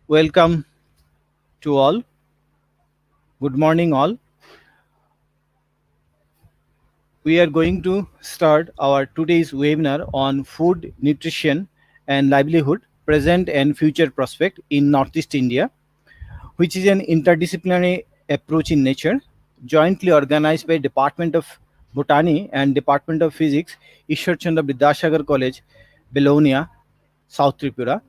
Welcome to all. Good morning, all. We are going to start our today's webinar on food, nutrition, and livelihood, present and future prospect in Northeast India, which is an interdisciplinary approach in nature, jointly organized by Department of Botany and Department of Physics, Ishwar Chandra Vidyasagar College, Belonia, South Tripura.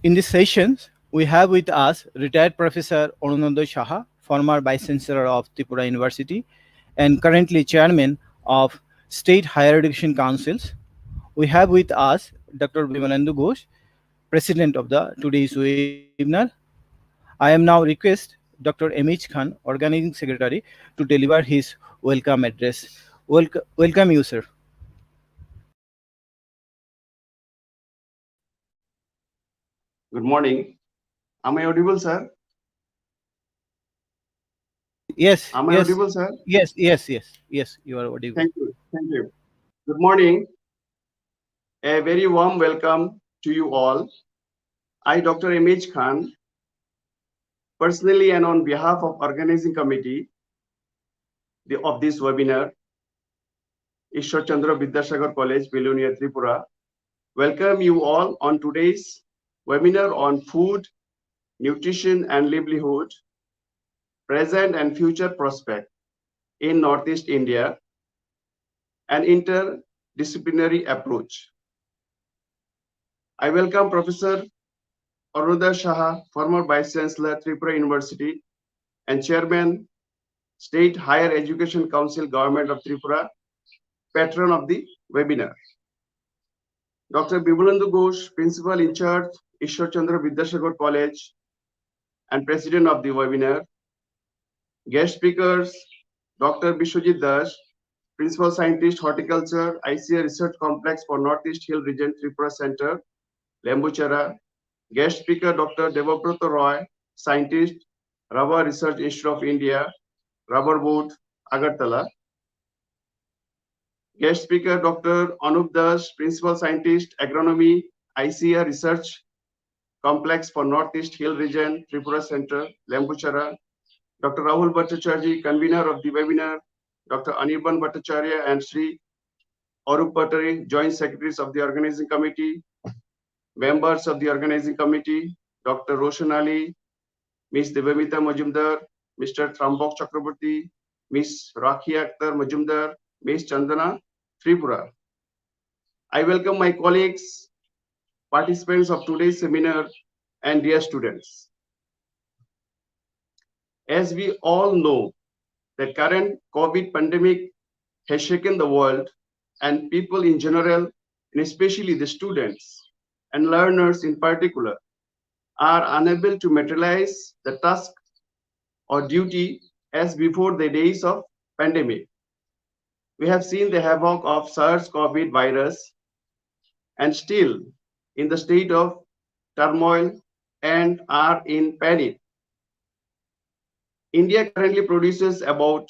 In this session, we have with us retired Professor Arunandoy Saha, former Vice Chancellor of Tripura University and currently Chairman of State Higher Education Councils. We have with us Dr. Bimalendu Ghosh, President of the today's webinar. I am now request Dr. Emich Khan, Organizing Secretary, to deliver his welcome address. Welcome you, sir. Good morning. Am I audible, sir? Yes, Am I yes, audible, sir? yes, you are audible. Thank you. Thank you. Good morning. A very warm welcome to you all. I, Dr. Image Khan, personally and on behalf of organizing committee of this webinar, Ishwar Chandra Vidyasagar College, Belonia, Tripura, welcome you all on today's webinar on food, nutrition and livelihood, present and future prospect in Northeast India, an interdisciplinary approach. I welcome Professor Arunandoy Saha, former Vice Chancellor, Tripura University, and Chairman, State Higher Education Council, Government of Tripura, patron of the webinar. Dr. Bimalendu Ghosh, Principal in charge, Ishwar Chandra Vidyasagar College, and President of the webinar. Guest speakers, Dr. Bishwajit Das, Principal Scientist, Horticulture, ICA Research Complex for Northeast Hill Region, Tripura Center, Lembuchara. Guest speaker, Dr. Devabrata Roy, Scientist, Rubber Research Institute of India, Rubber Board, Agartala. Guest speaker, Dr. Anup Das, Principal Scientist, Agronomy, ICA Research Complex for Northeast Hill Region, Tripura Center, Lembuchara. Dr. Rahul Bhattacharya, convener of the webinar, Dr. Anirban Bhattacharya and Sri Arup Bhattacharya, joint secretaries of the organizing committee, members of the organizing committee, Dr. Roshan Ali, Ms. Devamita Majumdar, Mr. Trambok Chakraborty, Ms. Rakhi Akhtar Majumdar, Ms. Chandana Tripura. I welcome my colleagues, participants of today's seminar, and dear students. As we all know, the current COVID pandemic has shaken the world and people in general, and especially the students and learners in particular, are unable to materialize the task or duty as before the days of pandemic. We have seen the havoc of SARS-CoV virus and still in the state of turmoil and are in panic. India currently produces about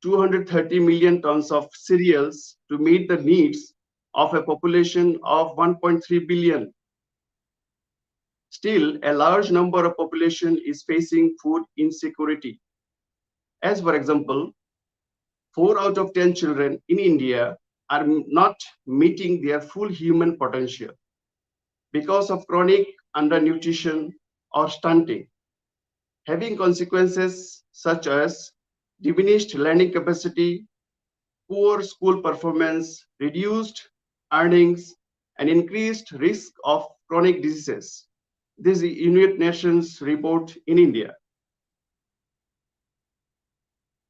230 million tons of cereals to meet the needs of a population of 1.3 billion. Still, a large number of population is facing food insecurity. As for example, 4 out of 10 children in India are not meeting their full human potential because of chronic undernutrition or stunting, having consequences such as diminished learning capacity, poor school performance, reduced earnings, and increased risk of chronic diseases. This is United Nations report in India.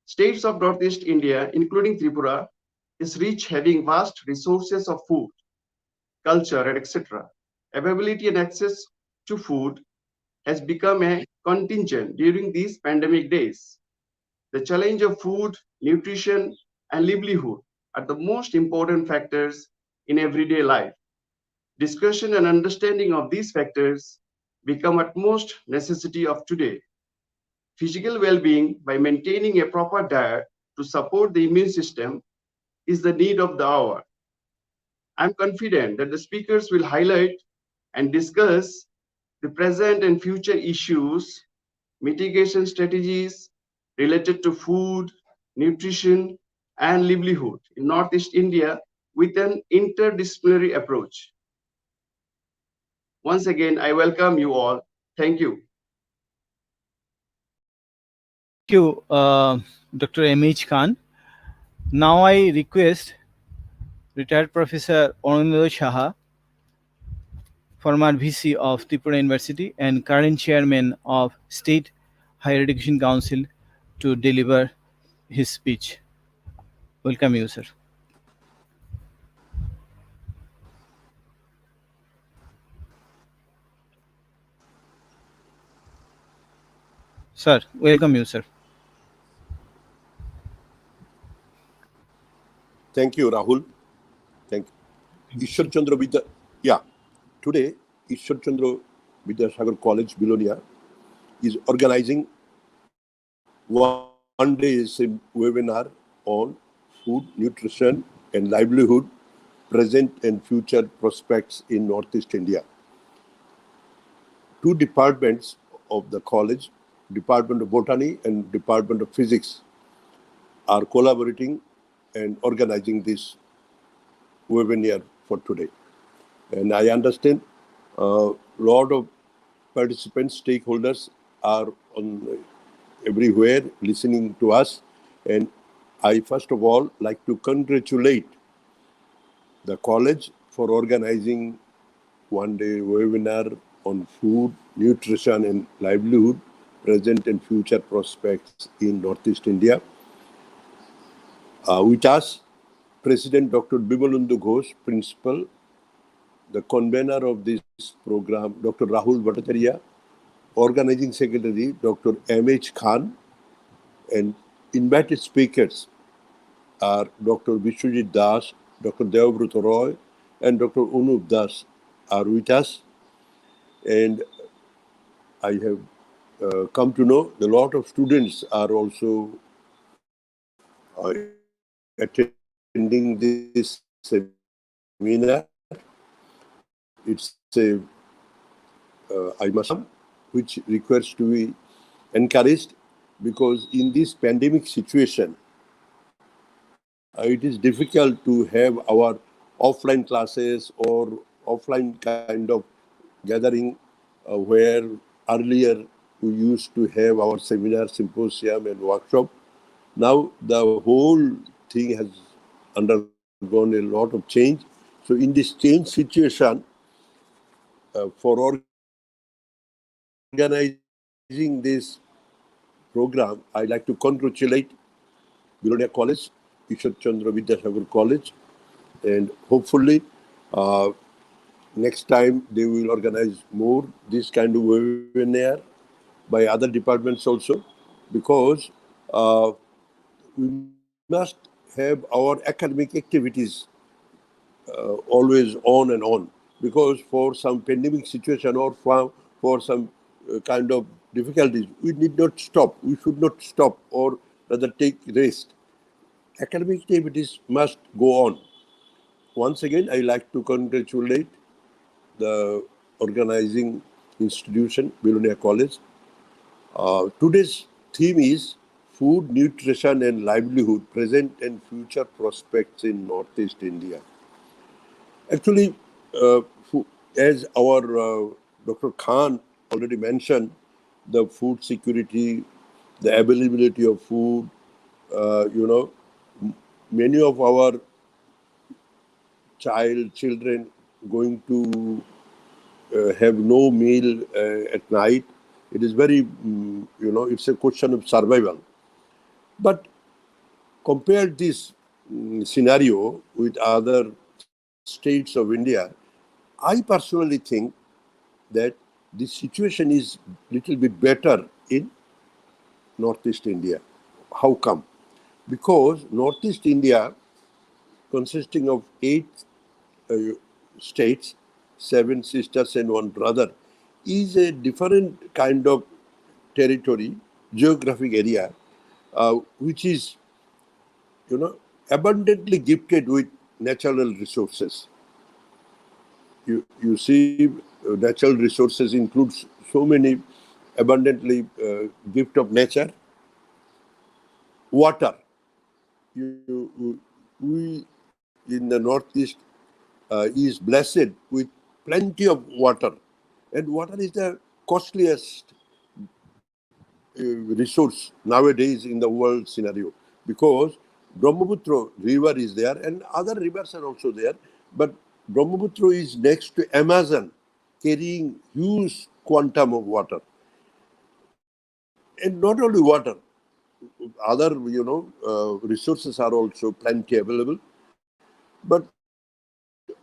States of Northeast India, including Tripura, is rich, having vast resources of food, culture, and etc. Availability and access to food has become a contingent during these pandemic days. The challenge of food, nutrition, and livelihood are the most important factors in everyday life. Discussion and understanding of these factors become utmost necessity of today. Physical well-being by maintaining a proper diet to support the immune system is the need of the hour. I'm confident that the speakers will highlight and discuss the present and future issues, mitigation strategies related to food, nutrition, and livelihood in Northeast India with an interdisciplinary approach. Once again, I welcome you all. Thank you. Thank you, Dr. M.H. Khan. Now I request retired Professor Anand Shaha, former VC of Tripura University and current chairman of State Higher Education Council, to deliver his speech. Welcome you, sir. Sir, welcome you, sir. Thank you, Rahul. Thank you. Ishwar Chandra Vidya. Yeah. Today, Ishwar Chandra Vidyasagar College, Bilonia, is organizing one day webinar on food, nutrition, and livelihood, present and future prospects in Northeast India. Two departments of the college, Department of Botany and Department of Physics, are collaborating and organizing this webinar for today. And I understand a lot of participants, stakeholders are on everywhere listening to us. And I first of all like to congratulate the college for organizing one day webinar on food, nutrition and livelihood, present and future prospects in Northeast India. With us, President Dr. Bimalendu Ghosh, Principal, the convener of this program, Dr. Rahul Bhattacharya, Organizing Secretary, Dr. M.H. Khan, and invited speakers are Dr. Vishwajit Das, Dr. Devabruta Roy, and Dr. Unup Das are with us. And I have come to know a lot of students are also attending this seminar. It's I must say, which requires to be encouraged, because in this pandemic situation, it is difficult to have our offline classes or offline kind of gathering where earlier we used to have our seminar, symposium and workshop. Now the whole thing has undergone a lot of change. So in this change situation, for organizing this program, I like to congratulate Bilonia College, Ishwar Chandra Vidyasagar College, and hopefully next time they will organize more this kind of webinar by other departments also, because we must have our academic activities always on and on, because for some pandemic situation or for some kind of difficulties, we need not stop. We should not stop or rather take rest. Academic activities must go on. Once again, I like to congratulate the organizing institution, Bilonia College. Today's theme is food, nutrition and livelihood, present and future prospects in Northeast India. Actually, uh, as our Dr. Khan already mentioned, the food security, the availability of food, many of our children going to have no meal at night. It is very, it's a question of survival. But compare this scenario with other states of India, I personally think that the situation is little bit better in Northeast India. How come? Because Northeast India, consisting of 8 uh, states, 7 sisters and 1 brother, is a different kind of territory, geographic area, which is, abundantly gifted with natural resources. You see, natural resources includes so many abundantly gift of nature. Water. We in the Northeast is blessed with plenty of water, and water is the costliest resource nowadays in the world scenario, because Brahmaputra river is there and other rivers are also there, but Brahmaputra is next to Amazon, carrying huge quantum of water. And not only water, other resources are also plenty available. But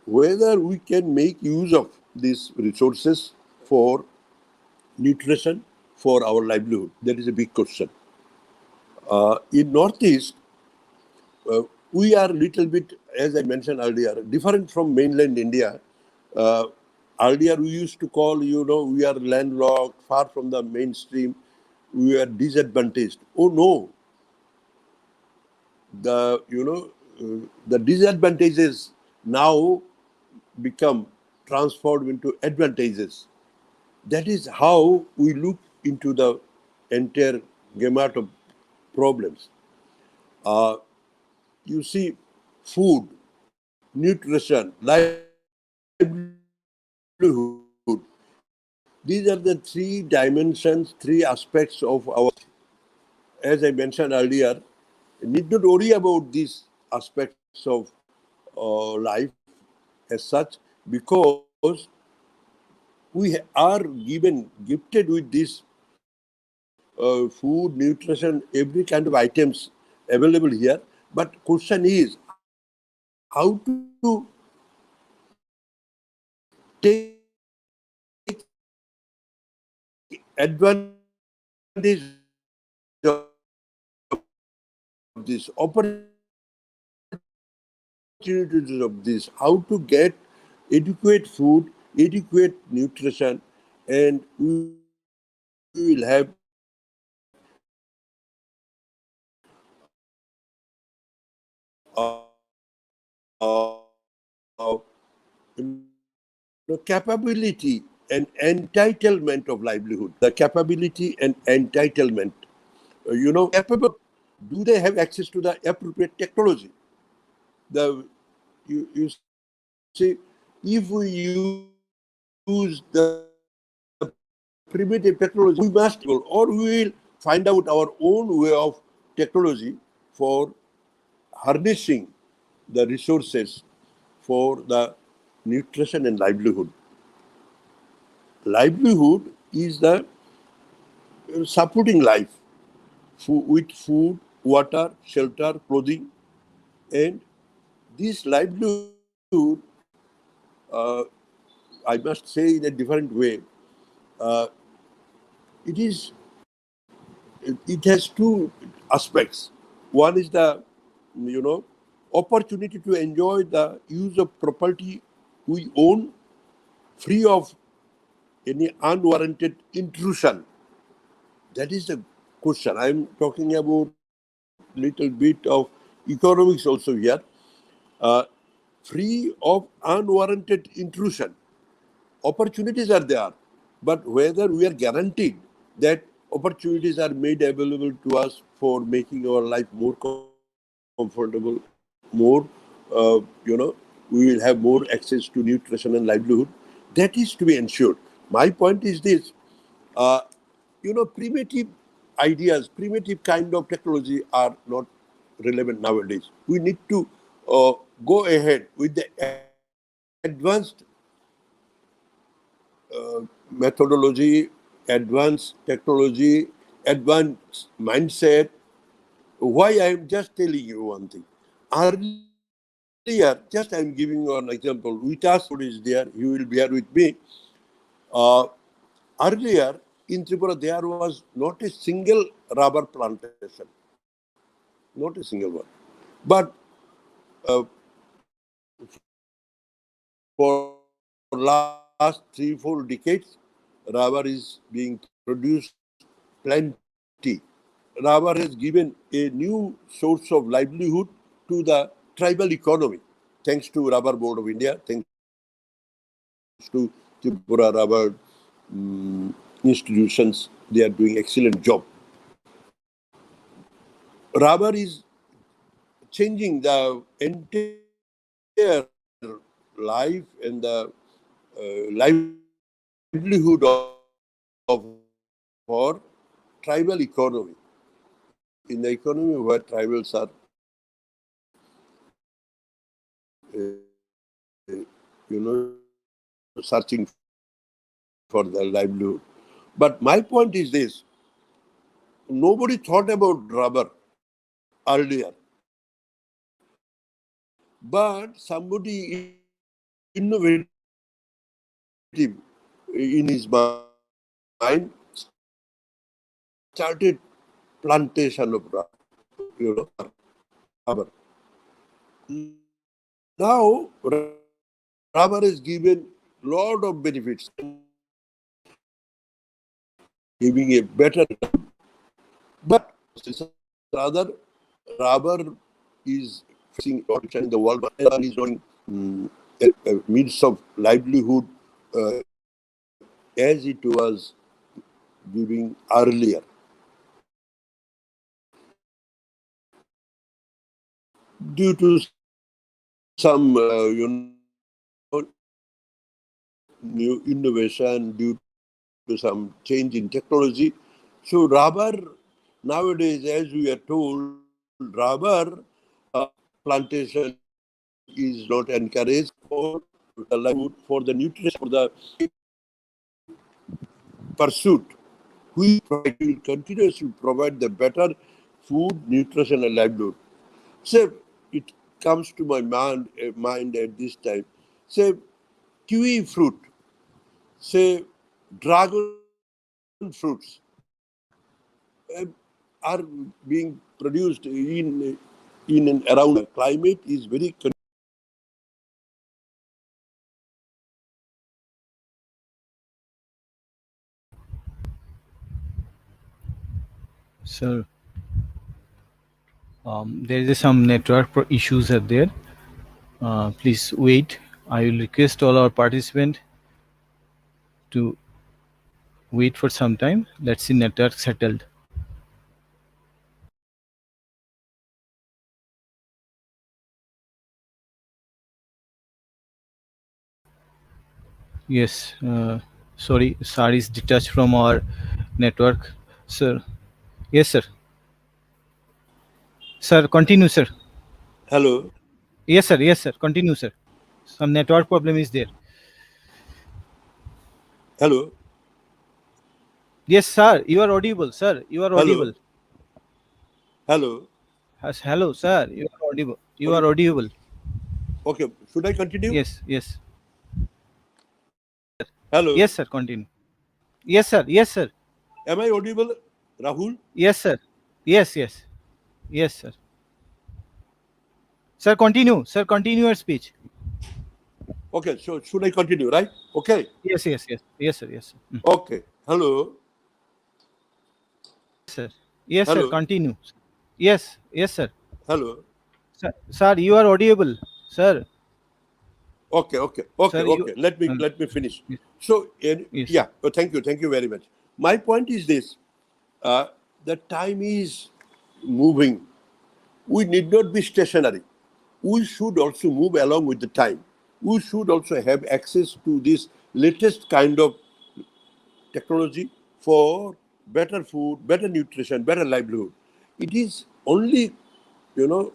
whether we can make use of these resources for nutrition, for our livelihood, that is a big question. In Northeast, we are little bit, as I mentioned earlier, different from mainland India. Uh, Earlier, we used to call, we are landlocked, far from the mainstream, we are disadvantaged. Oh no, the disadvantages now become transformed into advantages. That is how we look into the entire gamut of problems. Uh, you see, food, nutrition, livelihood, these are the three dimensions, three aspects of our life. As I mentioned earlier, you need not worry about these aspects of life as such, because we are gifted with this food, nutrition, every kind of items available here. But question is how to take advantage of this, opportunities of this, how to get adequate food, adequate nutrition, and we will have the capability and entitlement of livelihood. The capability and entitlement. Capable, do they have access to the appropriate technology? You see, if we use the primitive technology, we must able, or we will find out our own way of technology for harnessing the resources for the nutrition and livelihood. Livelihood is the supporting life with food, water, shelter, clothing, and this livelihood, uh, I must say in a different way, uh, it is it has two aspects. One is the you know opportunity to enjoy the use of property we own, free of any unwarranted intrusion. That is the question. I'm talking about little bit of economics also here. Uh, Free of unwarranted intrusion. Opportunities are there, but whether we are guaranteed that opportunities are made available to us for making our life more comfortable, more, we will have more access to nutrition and livelihood. That is to be ensured. My point is this: uh, primitive ideas, primitive kind of technology are not relevant nowadays. We need to go ahead with the advanced methodology, advanced technology, advanced mindset. Why I am just telling you one thing. Earlier, just I am giving you an example. Vitas is there. You will bear with me. Uh, Earlier in Tripura, there was not a single rubber plantation, not a single one. But for last 3-4 decades, rubber is being produced plenty. Rubber has given a new source of livelihood to the tribal economy, thanks to Rubber Board of India, thanks to Ministry of Agriculture, Tripura Rubber institutions, they are doing excellent job. Rubber is changing the entire life and the livelihood of our tribal economy. In the economy where tribals are, searching for the livelihood. But my point is this: nobody thought about rubber earlier, but somebody innovative in his mind started plantation of rubber. Now, rubber has given lot of benefits, giving a better income. But rather, rubber is facing in the world. Rubber is not a means of livelihood as it was giving earlier. Due to some, new innovation, due to some change in technology. So rubber nowadays, as we are told, rubber plantation is not encouraged for the livelihood, for the nutrition, for the pursuit. We provide, we will continuously provide the better food, nutrition, and livelihood. So it comes to my mind at this time. Say kiwi fruit, say dragon fruits are being produced in and around the climate is very So there is some network issues are there. Please wait. I will request all our participants to wait for some time. Let's see network settled. Yes. Sorry, SAR is detached from our network, sir. Yes, sir. Sir, continue, sir. hello, Yes, sir. Yes, sir. Continue, sir. Some network problem is there. hello, Yes, sir. You are audible, sir. You are hello, audible. hello. Yes, hello, sir. You are audible. You Okay, are audible. okay. Should I continue? Yes, yes. Hello, Yes, sir. Continue. Yes, sir. Yes, sir. am I audible, Rahul? Yes, sir. Yes, yes. Yes, sir. Sir, continue. Sir, continue your speech. Okay, so should I continue, right? Okay, Yes, yes, yes. Yes, sir. Yes, sir. okay. Hello, Sir. Yes, sir. hello, Continue. Yes, yes, sir. hello. Sir, you are audible. Sir, Okay, okay, okay, sir, you. okay. Let me Uh, let me finish. yes, So, yes. yeah. Thank you very much. My point is this: uh, the time is moving. We need not be stationary. We should also move along with the time. We should also have access to this latest kind of technology for better food, better nutrition, better livelihood. It is only, you know,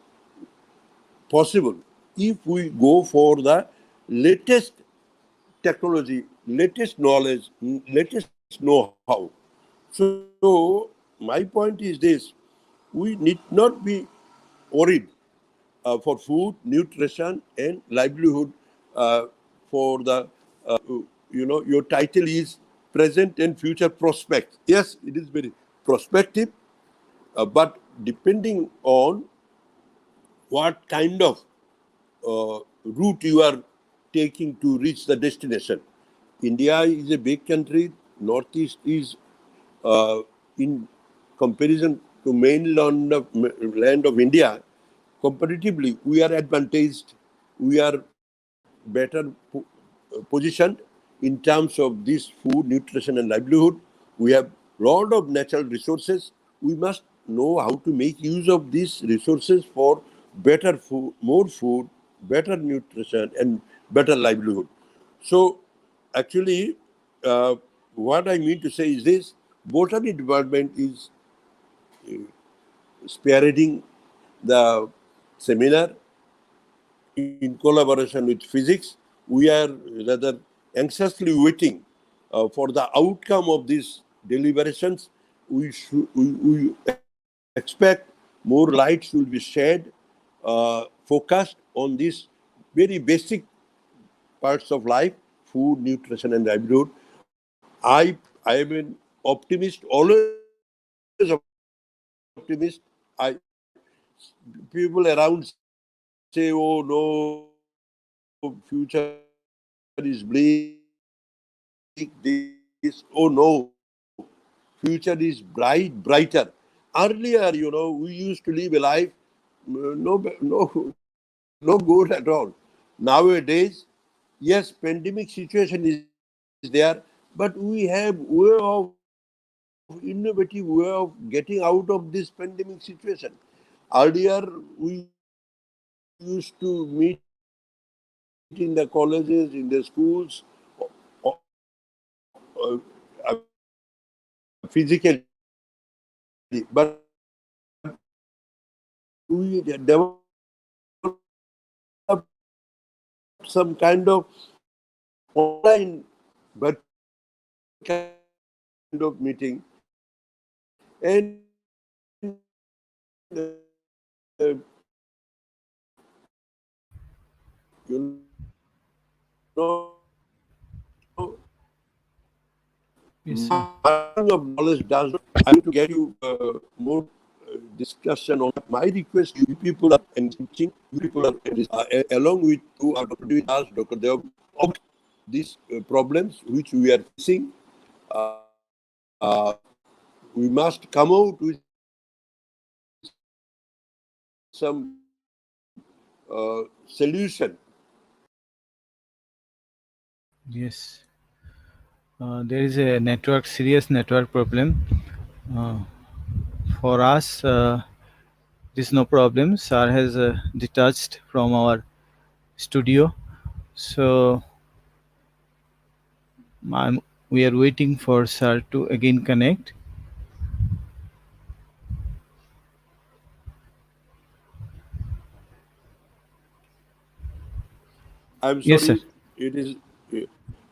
possible if we go for the latest technology, latest knowledge, latest know-how. So my point is this: we need not be worried for food, nutrition, and livelihood. For the, your title is present and future prospects. Yes, it is very prospective, but depending on what kind of route you are taking to reach the destination. India is a big country. Northeast is, in comparison to land of India, comparatively, we are advantaged. We are better positioned in terms of this food, nutrition, and livelihood. We have lot of natural resources. We must know how to make use of these resources for better food, better nutrition, and better livelihood. So, actually, what I mean to say is this: botany department is spearheading the seminar in collaboration with physics. We are rather anxiously waiting for the outcome of these deliberations. We expect more lights will be shed, focused on these very basic parts of life: food, nutrition, and livelihood. I am an optimist, always optimist. People around say, "Oh no, future is bleak. This, oh no, future is bright, brighter." Earlier, we used to live a life no good at all. Nowadays, yes, pandemic situation is there, but we have innovative way of getting out of this pandemic situation. Earlier, we used to meet in the colleges, in the schools, physically, but we developed some kind of online virtual kind of meeting, and Yes, sir. marking of knowledge does not. I'm going to get you more discussion on that. My request to you people are engaging, you people are along with you, our Dr. Dev, about these problems which we are facing. We must come out with some solution. Yes. There is a serious network problem. Uh, for us, there's no problem. Sir has detached from our studio, so we are waiting for Sir to again connect. I'm Yes, sir. sorry, it is,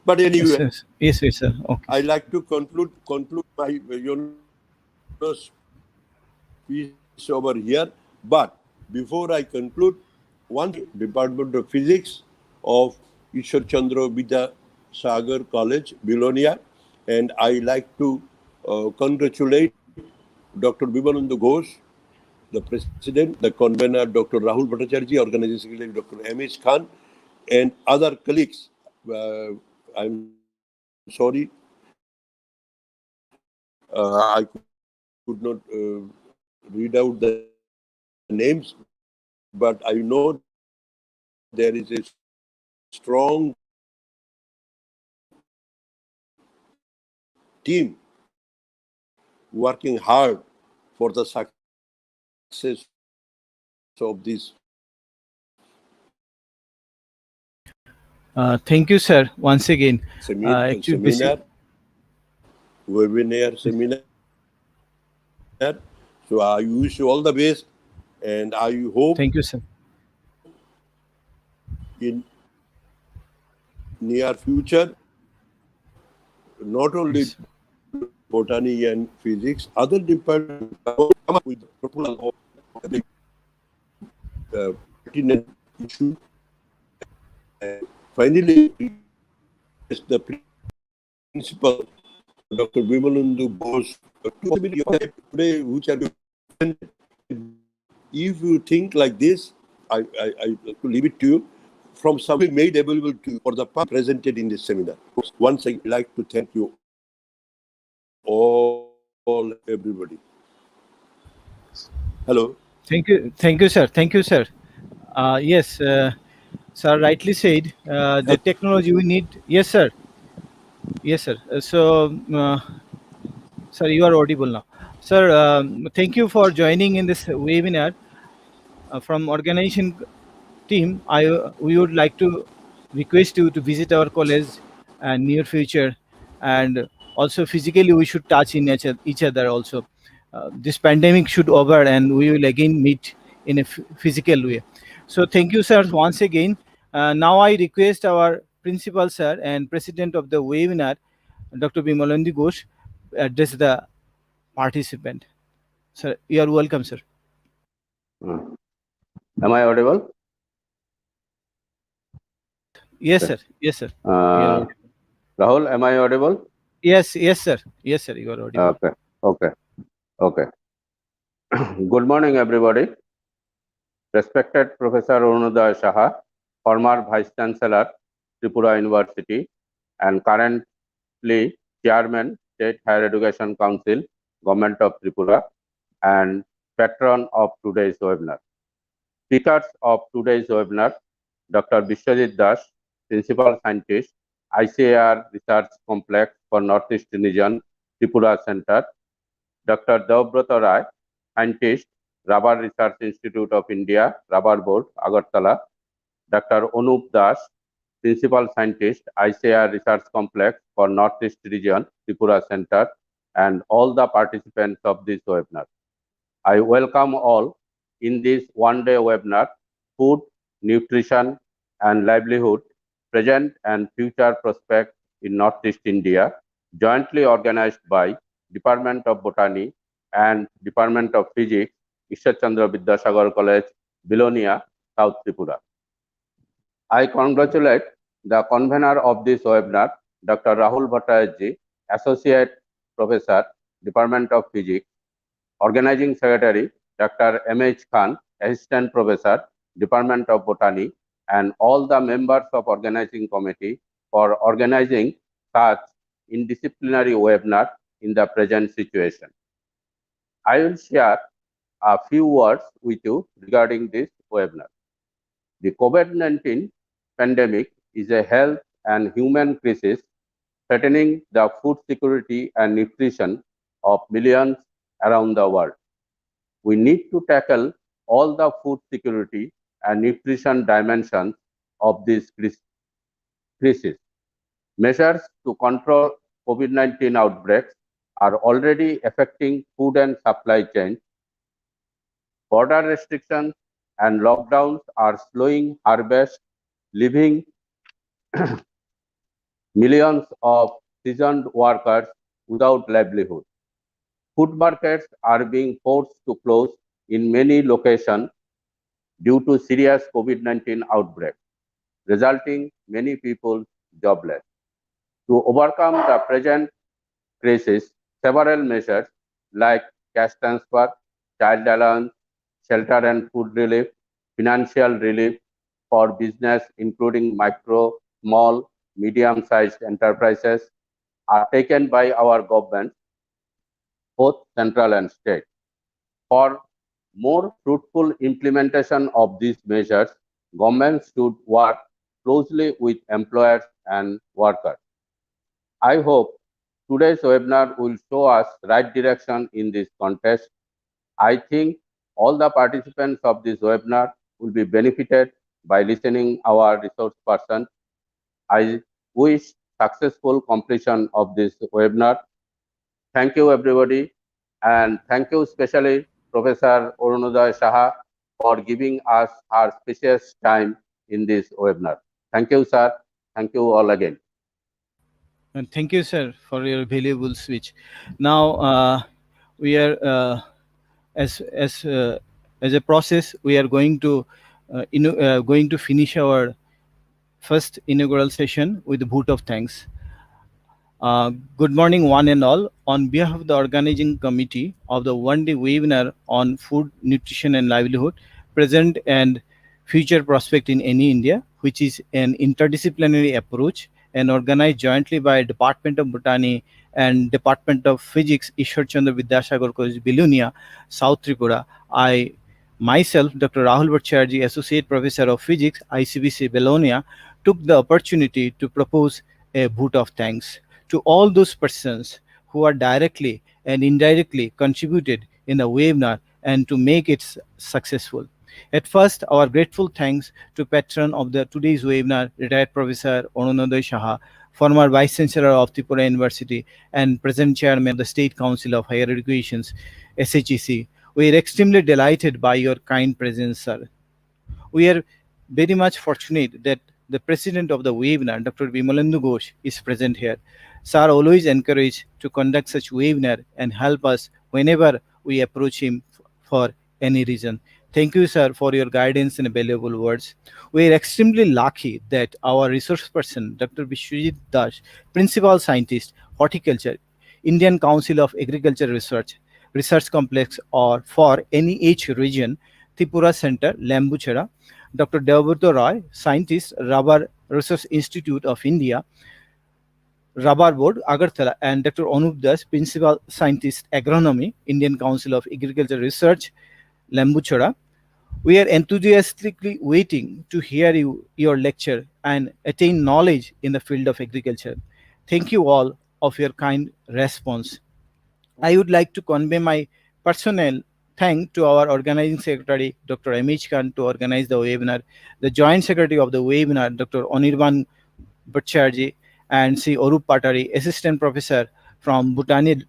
but Yes, anyway, yes, yes, yes, sir. Okay, I sir. like to conclude my speech over here. But before I conclude, once again, Department of Physics of Ishwar Chandra Vidya Sagar College, Bilonia, and I like to congratulate Dr. Vivekananda Ghosh, the president, the convener, Dr. Rahul Bhattacharjee, organizing secretary, Dr. M.H. Khan, and other colleagues. I'm sorry, I could not read out the names, but I know there is a strong team working hard for the success of this Thank you, sir. Once again, actually, seminar, webinar seminar. So I wish you all the best, and I hope thank you, sir. in near future, not only Yes, botany and physics, other departments will come up with the proposal of pertinent issue. And finally, request the principal, Dr. Vimalandu Bose, to today, which are being presented. If you think like this, I like to leave it to you. From some made available to you for the presented in this seminar. Once I like to thank you all, everybody. Hello. thank you, sir. Thank you, sir. Yes, sir rightly said. The technology we need. Yes, sir. Yes, sir. Sir, you are audible now. Sir, thank you for joining in this webinar from organization team. We would like to request you to visit our college and near future, and also physically we should touch in each other also. This pandemic should over and we will again meet in a physical way. So thank you, sir, once again. Now I request our principal sir and president of the webinar, Dr. Bimalandi Ghosh, address the participant. Sir, you are welcome, sir. Uh, Am I audible? Yes, Okay. sir. Yes, sir. You are Uh, audible. Rahul, am I audible? Yes, yes, sir. Yes, sir. You are audible. Okay. Okay. Okay. Good morning, everybody. Respected Professor Arunoday Saha, former Vice Chancellor, Tripura University, and currently Chairman, State Higher Education Council, Government of Tripura, and patron of today's webinar. Speakers of today's webinar, Dr. Vishwajit Das, Principal Scientist, ICAR Research Complex for Northeast Region, Tripura Center, Dr. Devbrata Rai, Scientist, Rubber Research Institute of India, Rubber Board, Agartala, Dr. Anup Das, Principal Scientist, ICAR Research Complex for Northeast Region, Tripura Center, and all the participants of this webinar. I welcome all in this one-day webinar, Food, Nutrition, and Livelihood, Present and Future Prospects in Northeast India, jointly organized by Department of Botany and Department of Physics, Ishwar Chandra Vidyasagar College, Bilonia, South Tripura. I congratulate the convener of this webinar, Dr. Rahul Bhattacharya, Associate Professor, Department of Physics, Organizing Secretary, Dr. M.H. Khan, Assistant Professor, Department of Botany, and all the members of Organizing Committee for organizing such interdisciplinary webinar in the present situation. I will share a few words with you regarding this webinar. The COVID-19 pandemic is a health and human crisis threatening the food security and nutrition of millions around the world. We need to tackle all the food security and nutrition dimensions of this crisis. Measures to control COVID-19 outbreaks are already affecting food and supply chains. Border restrictions and lockdowns are slowing harvest, leaving millions of seasoned workers without livelihood. Food markets are being forced to close in many locations due to serious COVID-19 outbreak, resulting many people jobless. To overcome the present crisis, several measures like cash transfer, child allowance, shelter and food relief, financial relief for business including micro, small, medium-sized enterprises are taken by our government, both central and state. For more fruitful implementation of these measures, governments should work closely with employers and workers. I hope today's webinar will show us right direction in this contest. I think all the participants of this webinar will be benefited by listening our resource person. I wish successful completion of this webinar. Thank you, everybody. And thank you especially Professor Arunoday Saha for giving us our precious time in this webinar. Thank you, sir. Thank you all again. And thank you, sir, for your valuable speech. Now, we are as as a process, we are going to finish our first inaugural session with a vote of thanks. Good morning, one and all. On behalf of the organizing committee of the one-day webinar on food, nutrition, and livelihood, present and future prospect in any India, which is an interdisciplinary approach and organized jointly by Department of Botany and Department of Physics, Ishwar Chandra Vidyasagar College, Bilunia, South Tripura. I myself, Dr. Rahul Bhattacharya, Associate Professor of Physics, ICBC Bologna, took the opportunity to propose a vote of thanks to all those persons who are directly and indirectly contributed in the webinar and to make it successful. At first, our grateful thanks to patron of the today's webinar, retired Professor Arunodoy Saha, former Vice Chancellor of Tripura University and present Chairman of the State Council of Higher Education's SHEC. We are extremely delighted by your kind presence, sir. We are very much fortunate that the president of the webinar, Dr. Vimalendu Ghosh, is present here. Sir always encouraged to conduct such webinar and help us whenever we approach him for any reason. Thank you, sir, for your guidance and valuable words. We are extremely lucky that our resource person, Dr. Vishwajit Das, Principal Scientist, Horticulture, Indian Council of Agriculture Research, Research Complex or for NEH region, Tripura Center, Lambuchera, Dr. Devabrata Roy, Scientist, Rubber Research Institute of India, Rubber Board, Agartala, and Dr. Anup Das, Principal Scientist, Agronomy, Indian Council of Agriculture Research, Lambuchera. We are enthusiastically waiting to hear your lecture and attain knowledge in the field of agriculture. Thank you all of your kind response. I would like to convey my personal thank to our organizing secretary, Dr. Amish Khan, to organize the webinar, the joint secretary of the webinar, Dr. Onirban Bhattacharjee, and Sri Orup Patari, assistant professor from Botany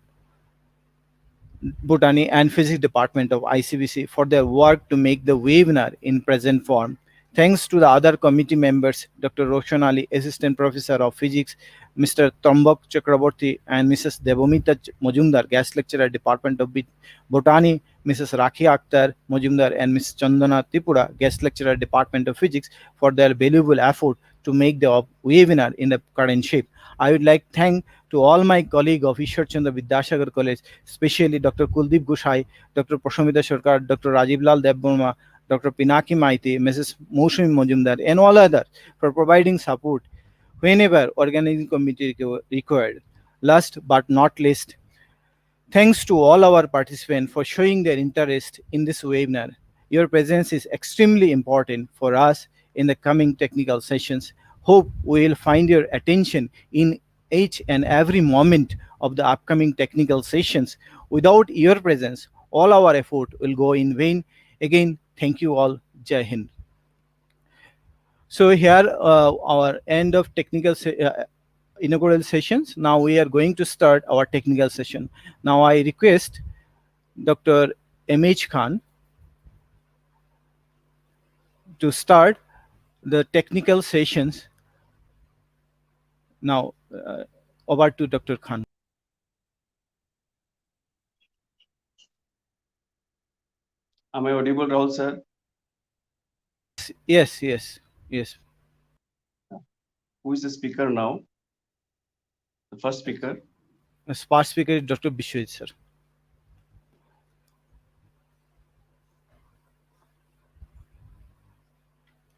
and Physics Department of ICBC for their work to make the webinar in present form. Thanks to the other committee members, Dr. Roshan Ali, Assistant Professor of Physics, Mr. Tambak Chakraborty, and Mrs. Devamita Mojumdar, Guest Lecturer, Department of Botany, Mrs. Rakhi Akhtar Mojumdar, and Ms. Chandana Tripura, Guest Lecturer, Department of Physics, for their valuable effort to make the webinar in the current shape. I would like to thank to all my colleagues of Ishwar Chandra Vidyasagar College, especially Dr. Kuldeep Goshai, Dr. Prashamita Sarkar, Dr. Rajiv Lal Devburma, Dr. Pinaki Maiti, Mrs. Moushami Mojumdar, and all others for providing support whenever organizing committee required. Last but not least, thanks to all our participants for showing their interest in this webinar. Your presence is extremely important for us in the coming technical sessions. Hope we will find your attention in each and every moment of the upcoming technical sessions. Without your presence, all our effort will go in vain. Again, thank you all. Jai Hind. So here our end of technical inaugural sessions. Now we are going to start our technical session. Now I request Dr. M.H. Khan to start the technical sessions. Now over to Dr. Khan. Am I audible, Rahul sir? Yes, yes, yes. Who is the speaker now? The first speaker. The first speaker is Dr. Vishwajit, sir.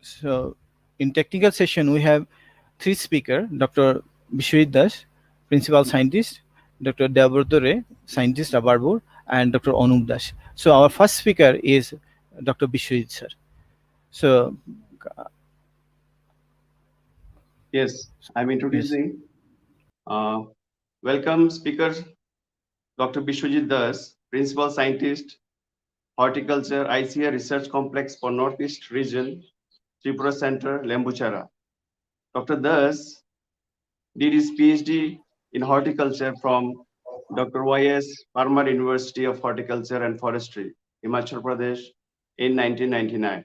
So in technical session, we have three speakers, Dr. Vishwajit Das, Principal Scientist, Dr. Devabrata Ray, Scientist, Rubber Board, and Dr. Anup Das. So our first speaker is Dr. Vishwajit, sir. So Yes, I'm introducing. Welcome speaker, Dr. Vishwajit Das, Principal Scientist, Horticulture, ICA Research Complex for Northeast Region, Tripura Center, Lambuchara. Dr. Das did his PhD in horticulture from Dr. Y.S. Parmar University of Horticulture and Forestry, Himachal Pradesh in 1999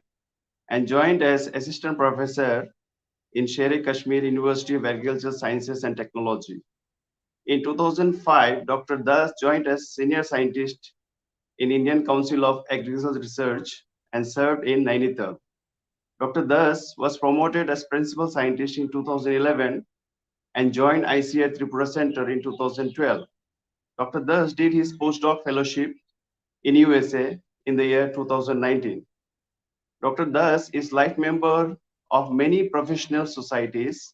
and joined as assistant professor in Sher-e-Kashmir University of Agricultural Sciences and Technology. In 2005, Dr. Das joined as senior scientist in Indian Council of Agricultural Research and served in Nainital. Dr. Das was promoted as principal scientist in 2011 and joined ICA Tripura Center in 2012. Dr. Das did his postdoc fellowship in USA in the year 2019. Dr. Das is life member of many professional societies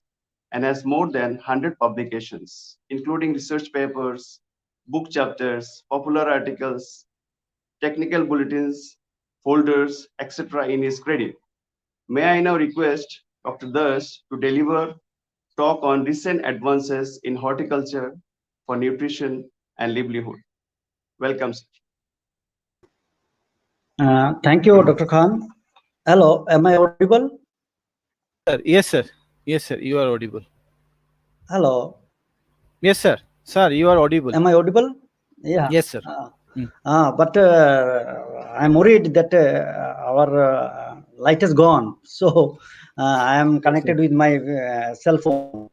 and has more than 100 publications, including research papers, book chapters, popular articles, technical bulletins, folders, etc. in his credit. May I now request Dr. Das to deliver talk on recent advances in horticulture for nutrition and livelihood. Welcome, sir. Thank you, Dr. Khan. Hello, am I audible? Sir, yes, sir. Yes, sir. You are audible. Hello, Yes, sir. Sir, you are audible. am I audible? Yeah. Yes, sir. Mm. But I'm worried that our light is gone. So I am connected with my cell phone.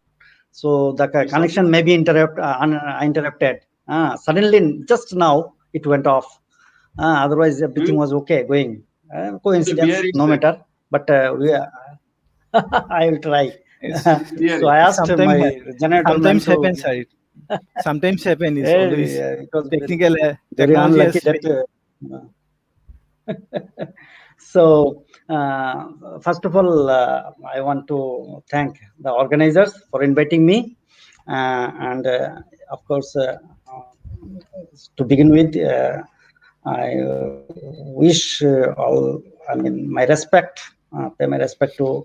So the connection may be interrupted. Suddenly, just now, it went off. Otherwise, everything was okay going. Coincidence, no matter. But I will try. Yes. So I asked Sometimes, my generator man sometimes to. happens, sir. Sometimes happen is always It was technical very technology unlucky has that. So first of all, I want to thank the organizers for inviting me, and of course, to begin with, I wish all. I mean, my respect, pay my respect to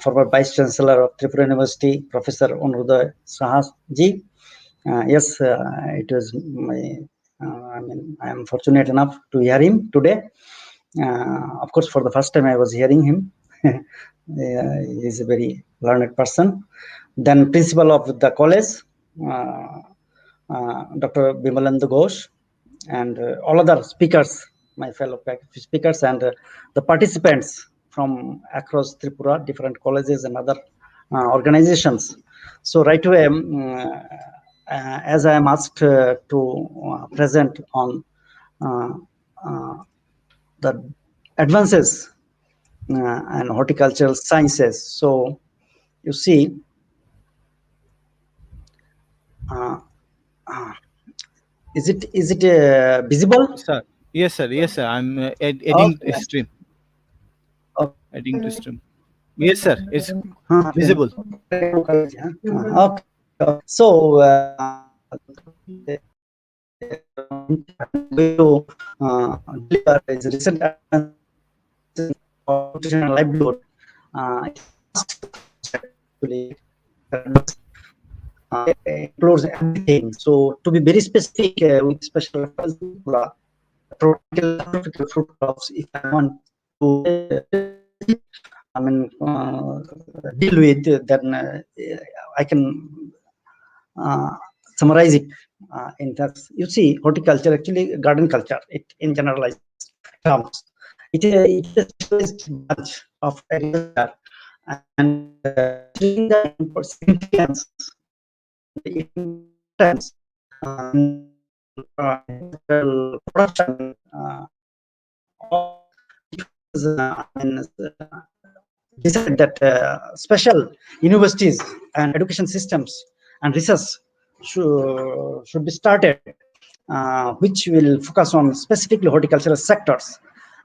former Vice Chancellor of Tripura University, Professor Onuruddha Saha ji. Yes, it was my. I mean, I am fortunate enough to hear him today. Of course, for the first time, I was hearing him. He is a very learned person. Then, principal of the college, Dr. Bimalendu Ghosh, and all other speakers, my fellow speakers, and the participants from across Tripura, different colleges and other organizations. So, right away, as I am asked to present on the advances and horticultural sciences. So you see, is it visible? sir. Yes, sir. Yes, sir. I'm adding Okay. stream. Okay. Adding to stream. Yes, sir. It's Okay. visible. Okay. So going to deliver is recent nutrition and livelihood. Actually, includes everything. So to be very specific, with special reference to tropical fruit crops, if I want to, I mean, deal with, then I can summarize it in terms. You see, horticulture actually garden culture. It in generalized terms, it is a specialized branch of agriculture, and the significance, the importance, production, decided that special universities and education systems and research should be started, which will focus on specifically horticultural sectors,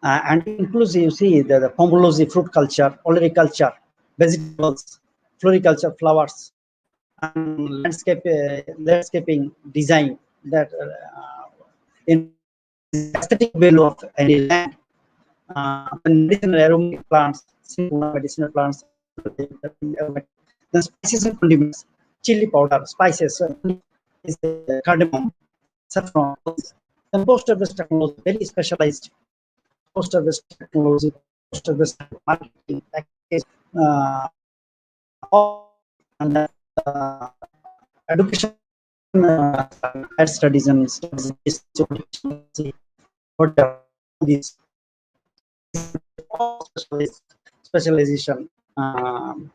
and includes, you see, the pomology, fruit culture, olericulture, vegetables, floriculture, flowers, and landscaping design that in aesthetic value of any land. Medicinal aromatic plants, medicinal plants, then spices and condiments, chili powder, spices, is cardamom, saffron. Then post-harvest technology, very specialized post-harvest technology, post-harvest marketing, package, and education, studies and studies, what these specialization, and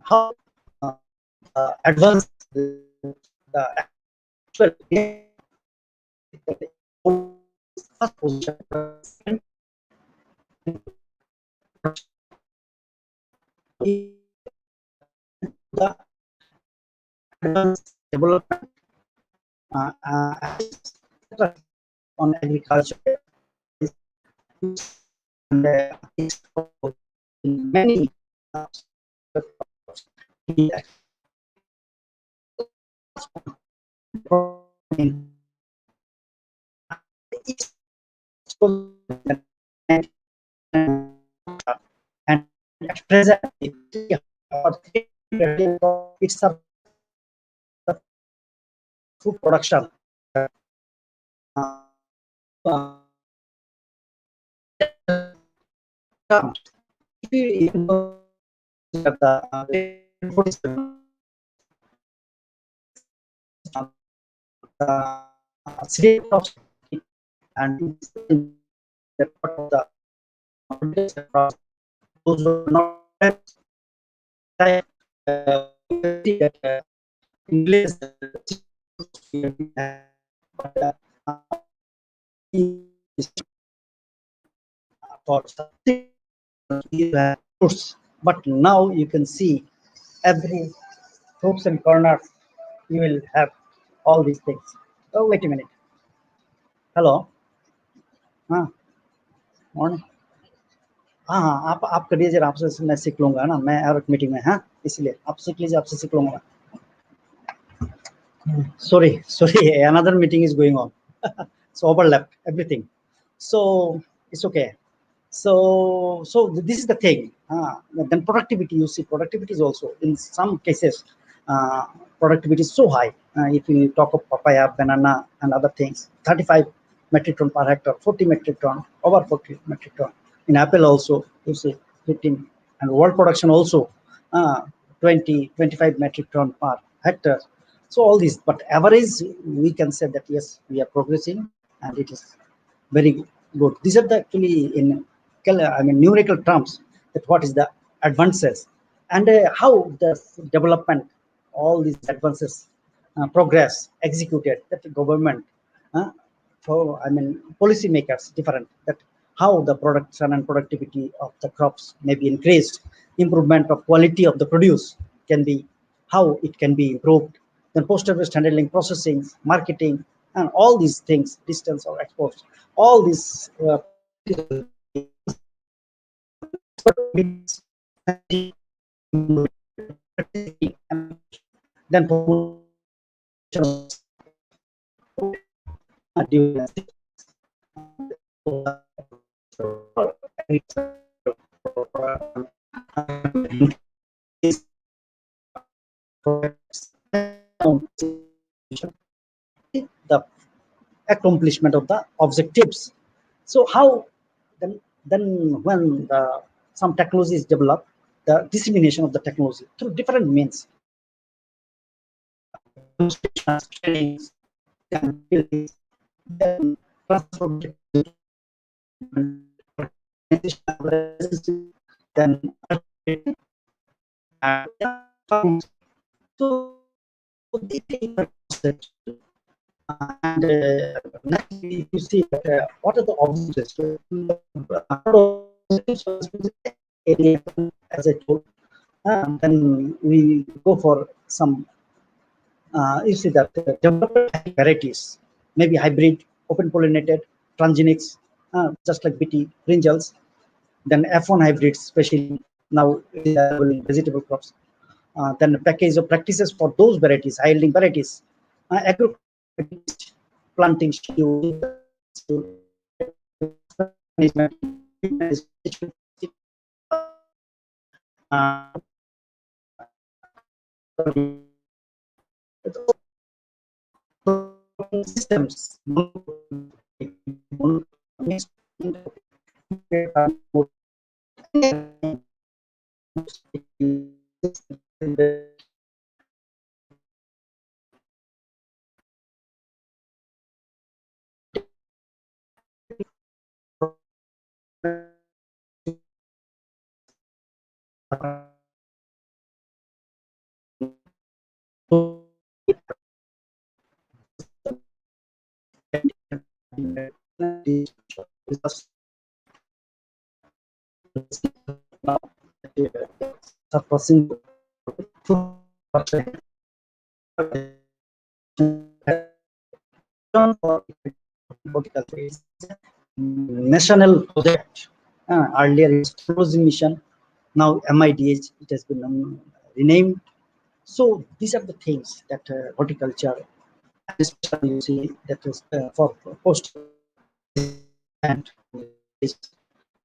how advanced the actual first position, the advanced development on agriculture, and in many and at present it's a food production. If you know that the and the part of the those were not type English but for fruits. But now you can see every hooks and corners you will have all these things. Oh, wait a minute. Hello. हाँ morning हाँ हाँ आप करिए जरा आपसे मैं सीख लूंगा ना मैं और एक मीटिंग में हाँ इसलिए आप सीख लीजिए आपसे सीख लूंगा sorry another meeting is going on so overlapped everything so it's okay so this is the thing then productivity you see productivity is also in some cases uh, productivity is so high if you talk of papaya banana and other things 35 metric ton per hectare 40 metric ton over 40 metric ton in apple also you see 15 and world production also 20-25 metric ton per hectare so all these but average we can say that yes we are progressing and it is very good. These are the actually in numerical terms that what is the advances and how the development, all these advances, progress executed that the government, for policy makers different that how the production and productivity of the crops may be increased, improvement of quality of the produce can be how it can be improved then post-harvest handling, processing, marketing, and all these things, distance or exports, all these then the accomplishment of the objectives. So how then when some technology is developed, the dissemination of the technology through different means, trainings, then then so and next you see that, what are the objectives as I told then we go for some you see that development varieties maybe hybrid open pollinated transgenics just like bt brinjals then f1 hybrids especially now it is available in vegetable crops then a package of practices for those varieties high yielding varieties agro planting schedule systems surpassing horticulture is national project. Earlier it was technology mission, now MIDH it has been renamed. So these are the things that horticulture, and especially you see that is for post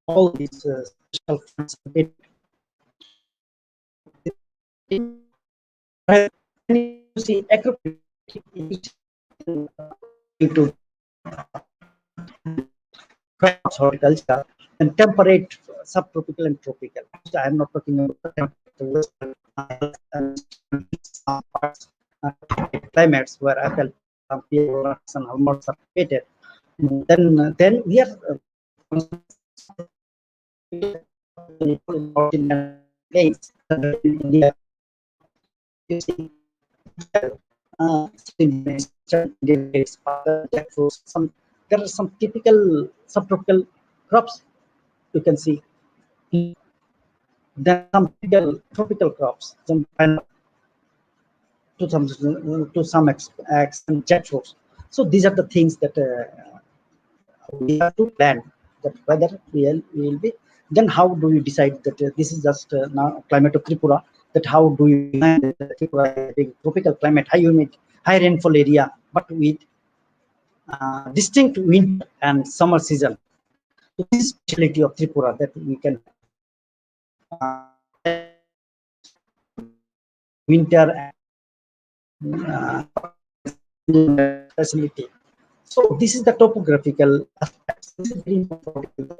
all these special funds are paid. When you see into crops horticulture and temperate subtropical and tropical. I am not talking about the western some parts, climates where apple, pear, and almonds are located. Then we are place in India. You see, jackfruits. There are some typical subtropical crops you can see. Then some typical tropical crops, some to some extent jackfruits. So these are the things that we have to plan that whether we will be. Then how do we decide that this is just now climate of Tripura? That how do we define that Tripura is a tropical climate, high humid, high rainfall area, but with distinct winter and summer season. So this is speciality of Tripura that we can winter and facility. So this is the topographical aspects. This is very important.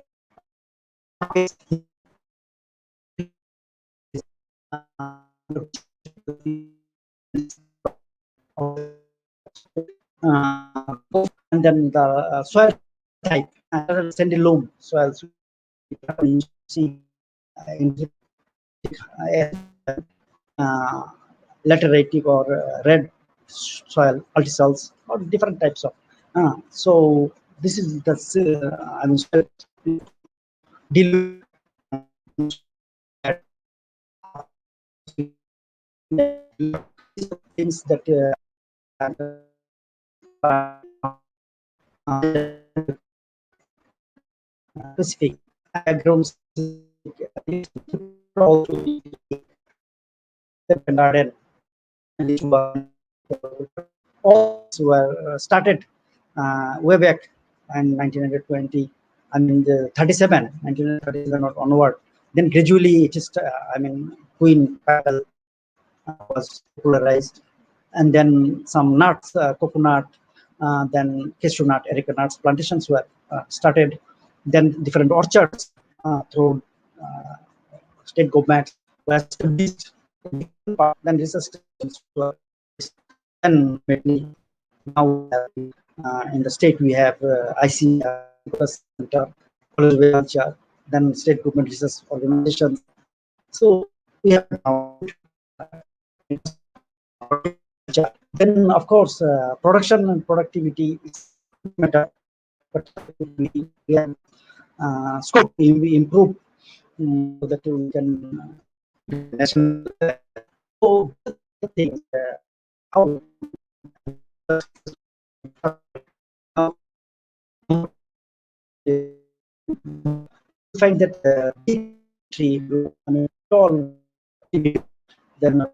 And then the soil type, sandy loam soils. You see in lateritic or red soil, altisols, or different types of. So this is the I mean, deal things that specific backgrounds garden all were started way back in 1920. I mean, the 1937 or onward. Then gradually it is, I mean, Queen Petal was popularized, and then some nuts, coconut, then cashew nut, areca nuts plantations were started. Then different orchards through state governments were established. Then research stations were then now in the state we have ICR Center, College of Agriculture, then state government research organizations. So we have now then of course production and productivity is matter, but we can scope we improve so that we can national so the things how find that tree I mean all then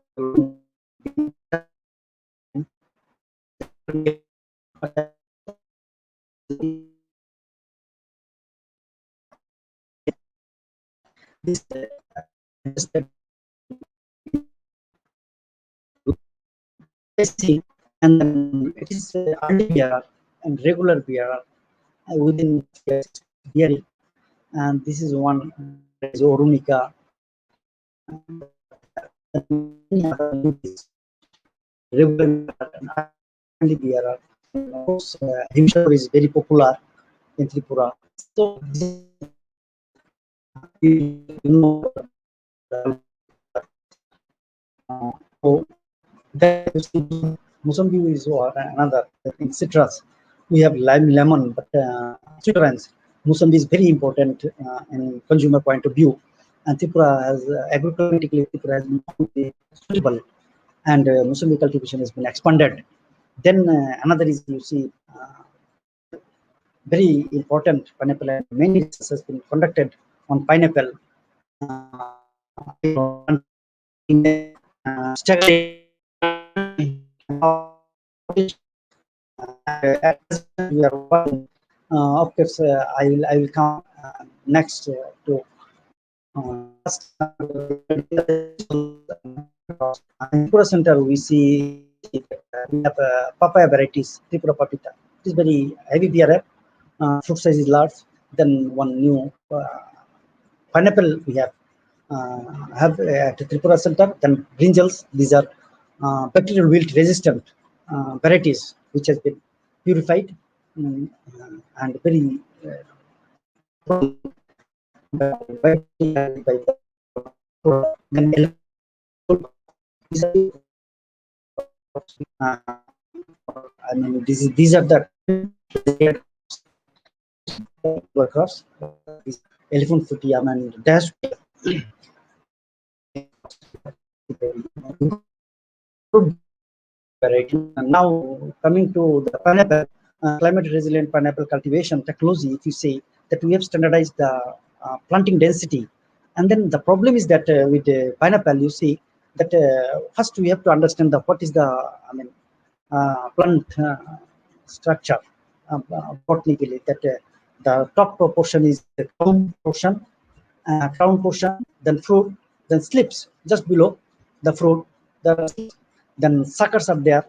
this and then it is early bearer and regular bearer within bearing, and this is one is Orunica. Regular and early bearer. Of course, himself is very popular in Tripura. So you know, so that Mosambik is another in citrus. We have lemon, but sweet orange. Mosambik is very important in consumer point of view, and Tripura has agriculturally Tripura has been suitable, and Mosambik cultivation has been expanded. Then another is you see very important pineapple, and many research has been conducted on pineapple. We are working Of course, I will come next to first in Tripura Center. We see we have papaya varieties, Tripura papita. It is very heavy BRF. Fruit size is large. Then one new pineapple we have at Tripura Center. Then brinjals. These are bacterial wilt resistant varieties which has been purified and very by then uh, I mean these are the workers. Elephant foot yam and dash variety. And now coming to the pineapple, climate resilient pineapple cultivation technology, if you say that we have standardized the planting density, and then the problem is that with the pineapple, you see that first we have to understand the what is the plant structure botanically, that the top portion is the crown portion, then fruit, then slips just below the fruit, then suckers are there,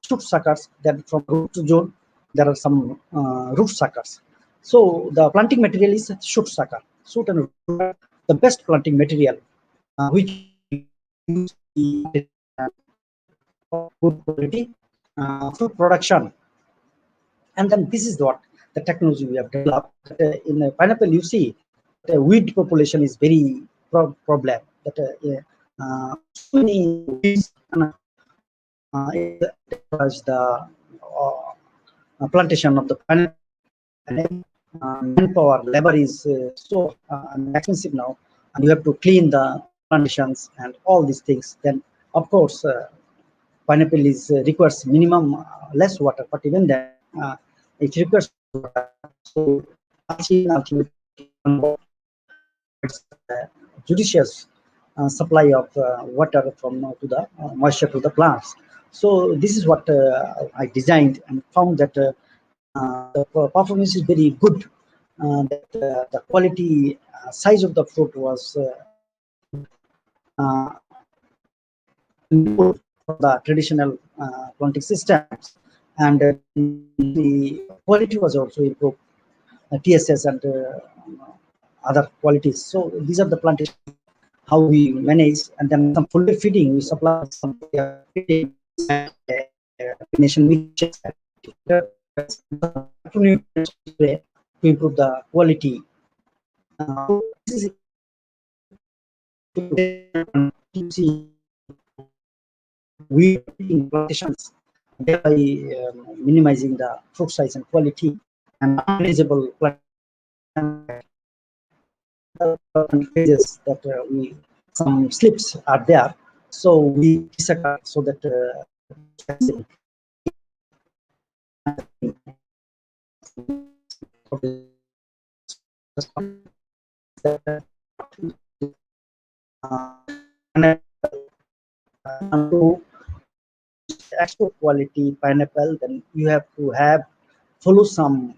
shoot suckers. Then from root to zone, there are some root suckers. So the planting material is shoot sucker. Shoot and root are the best planting material, which use good quality fruit production. And then this is what the technology we have developed. In pineapple, you see the weed population is very problem. That so many weeds the plantation of the pineapple, and manpower labor is so expensive now, and you have to clean the plantations and all these things. Then of course pineapple is requires minimum less water, but even then it requires water. So ultimately judicious supply of water from to the moisture to the plants. So this is what I designed and found that the performance is very good. That the quality size of the fruit was improved from the traditional planting systems, and the quality was also improved, TSS and other qualities. So these are the plantation how we manage, and then some full feeding we supply some feeding combination mixtures to improve the quality. This is to see we in plantations, thereby minimizing the fruit size and quality and unmanageable phases that we some slips are there, so we sucker so that to export quality pineapple, then you have to follow some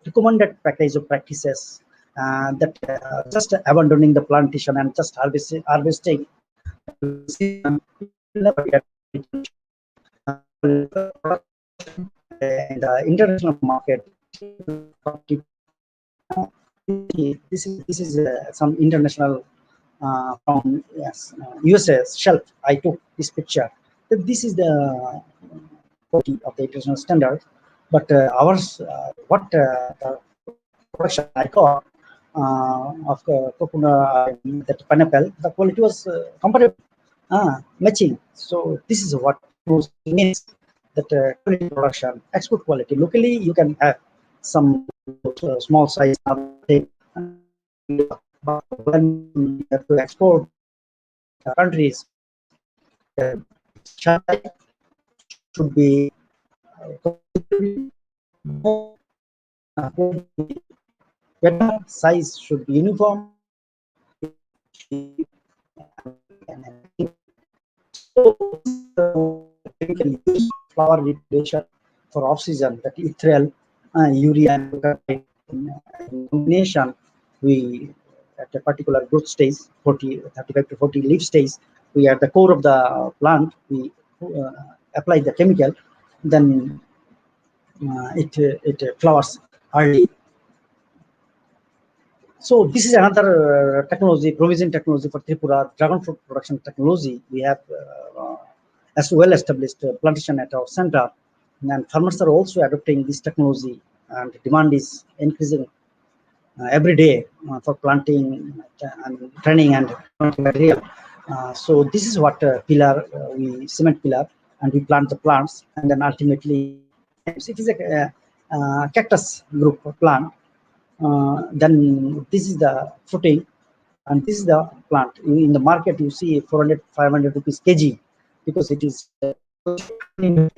recommended package of practices, that just abandoning the plantation and just harvesting in the international market. This is some international from USA shelf. I took this picture. This is the quality of the international standard, but ours, what the production I got of coconut, that pineapple, the quality was comparable, matching. So this is what means that quality production, export quality. Locally, you can have some small size, but when you have to export countries, should be more better, size should be uniform. So, flower irrigation for off season, that ethereal urea and glucarate in combination. We at a particular growth stage, 35 to 40 leaf stage, we at the core of the plant, we apply the chemical, then it flowers early. So this is another technology, provision technology for Tripura, dragon fruit production technology. We have as well established plantation at our center, and farmers are also adopting this technology, and demand is increasing every day for planting and training and planting material. So this is what pillar, we cement pillar, and we plant the plants, and then ultimately sometimes it is a cactus group plant. Then this is the fruiting, and this is the plant. In the market you see 400 500 rupees kg, because it is and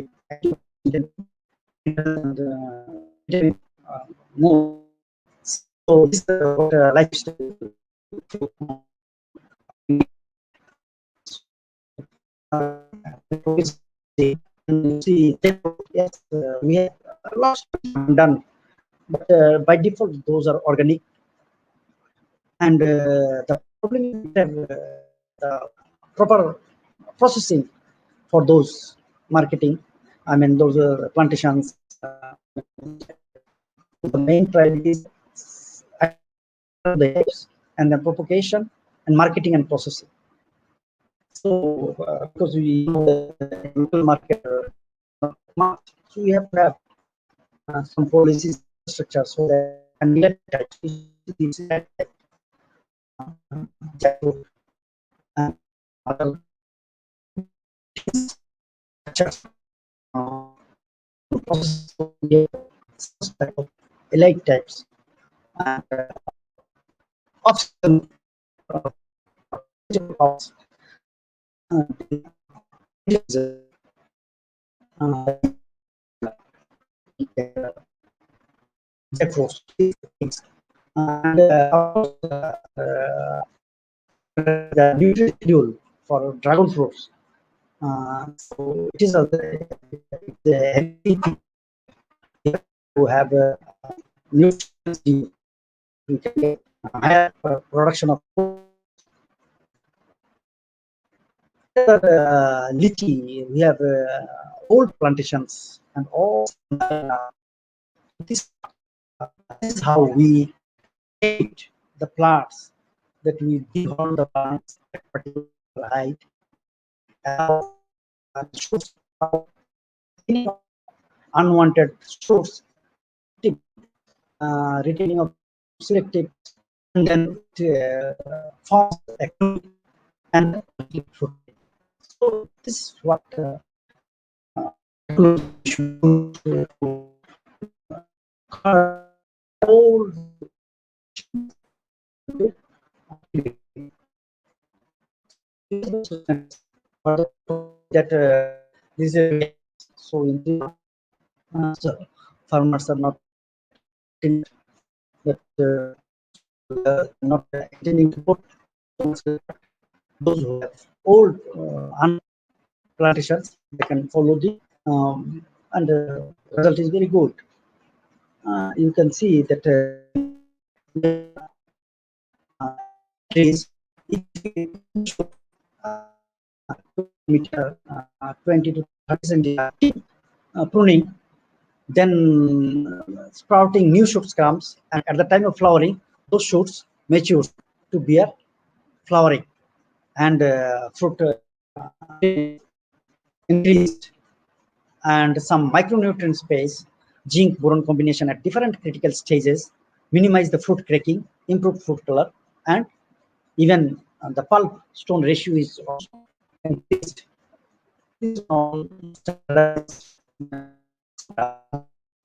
more. So this is what lifestyle. See, yes, we have lots done, but by default those are organic, and the problem is the proper processing for those marketing. I mean, those plantations. The main priority is the types and the propagation and marketing and processing. So, because we know the local market, so we have to have some policies structure so that and get and other structures elite types and option and the nutrient schedule for dragon fruits. So it is to have a nutrients, we can get higher production of lychee. We have old plantations and all. This is how we create the plants, that we dig on the plants at particular height, shoots any unwanted shoots, retaining of selective, and then forms and food. So this is what should all that this is so in so farmers are not that not intending to put those who have old plantations, they can follow the and the result is very good. You can see that trees meter 20 to 30 centimeter pruning, then sprouting new shoots comes, and at the time of flowering those shoots mature to bear flowering, and fruit increased, and some micronutrient space, zinc boron combination at different critical stages minimize the fruit cracking, improve fruit color, and even the pulp stone ratio is also increased. This is all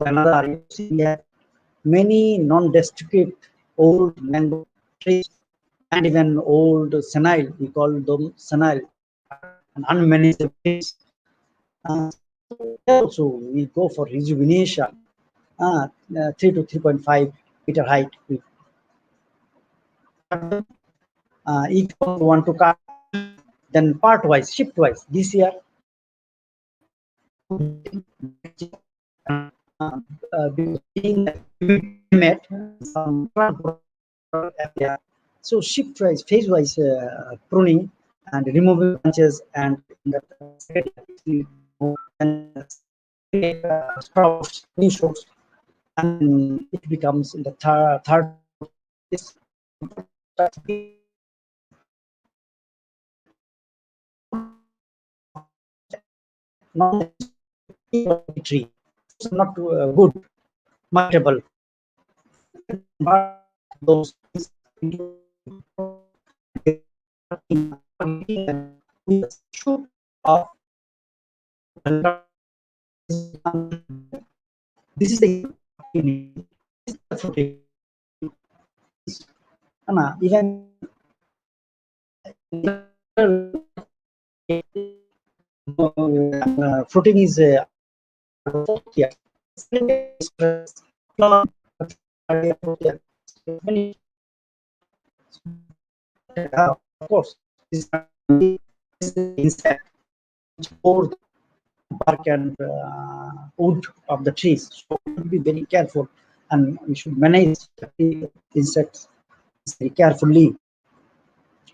another we have many non-destructive old mango trees and even old senile, we call them senile and unmanaged trees. Also we go for rejuvenation, 3 to 3.5 meter height. Each one want to cut, then part wise, shift wise. This year because being a humid climate, some area, so shift-wise, phase-wise pruning and removing branches, and in that area it will grow and create sprouts, new shoots, and it becomes in the third this not tree. It's not good, marketable. But those shoot of this is the even fruiting is of course this is the insect which bore the bark and wood of the trees, so we should be very careful and we should manage the insects very carefully.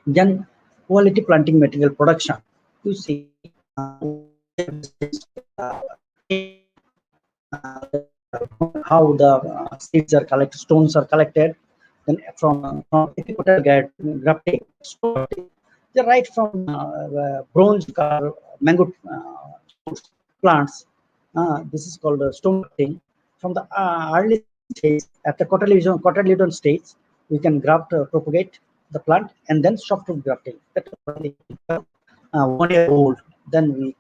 Then quality planting material production, you see how the seeds are collected, stones are collected, then from epipotal grafting, they right from bronze color mango plants. This is called stone grafting. From the early stage, at the cotyledon stage, we can graft, propagate the plant, and then softwood grafting. That 1 year old. Then we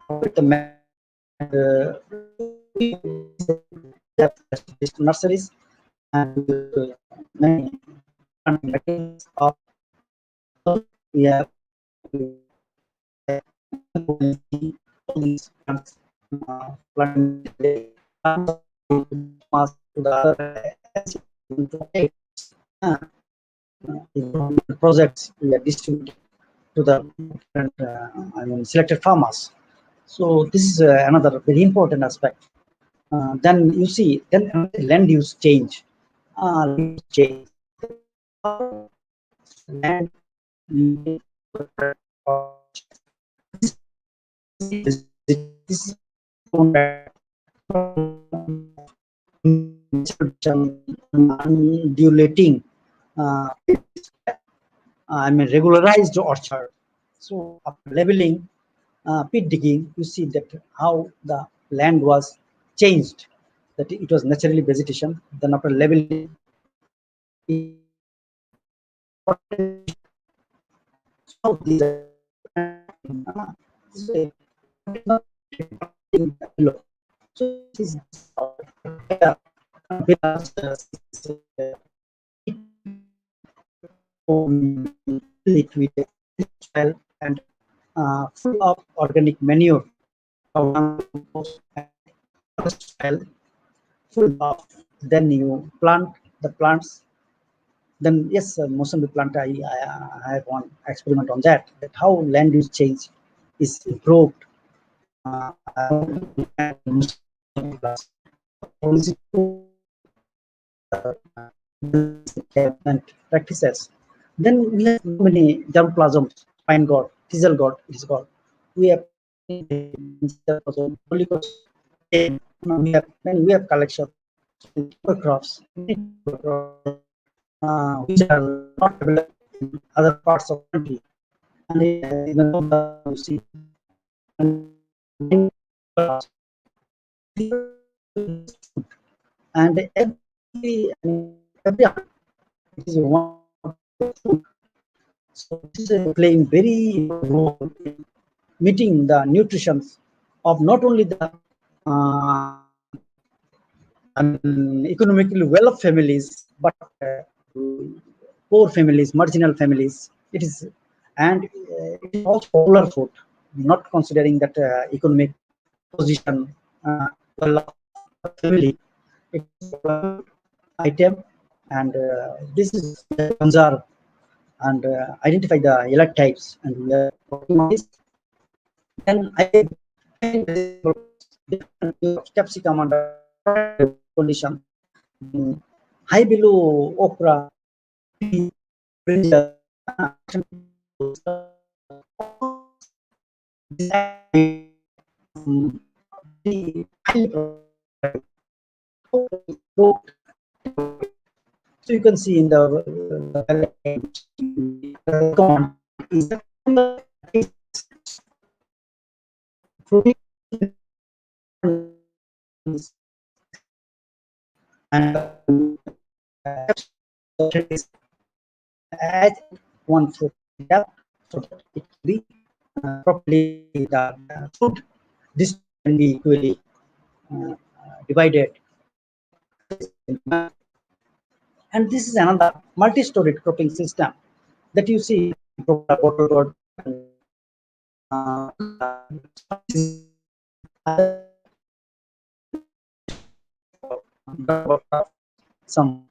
put the nurseries and many materials of we have these plants planting to the other projects we are distributing to the different, selected farmers. So this is another very important aspect. Then you see, then land use change. Change. Land this is undulating regularized orchard. So after leveling, pit digging, you see that how the land was changed, that it was naturally vegetation. Then after leveling, so these so this is it with soil and full of organic manure, soil full of. Then you plant the plants. Then yes, Mosambik plant. I have one experiment on that. That how land use change is improved. Practices. Then we have many germplasms, pine god, thistle god, it is called. We have we have collection of crops, which are not available in other parts of the country. And you see, and every is one food. So this is playing very role in meeting the nutrition of not only the economically well-off families, but poor families, marginal families. It is, and it is also popular food, not considering that economic position, well-off family. It is a item, and this is conserve and identify the elect types, and we are working on this. Then different capsicum under condition. High below okra, pea, brinjal, so you can see in the and add one fruit so that it can be properly the food. This can be equally divided. And this is another multi-storied cropping system that you see some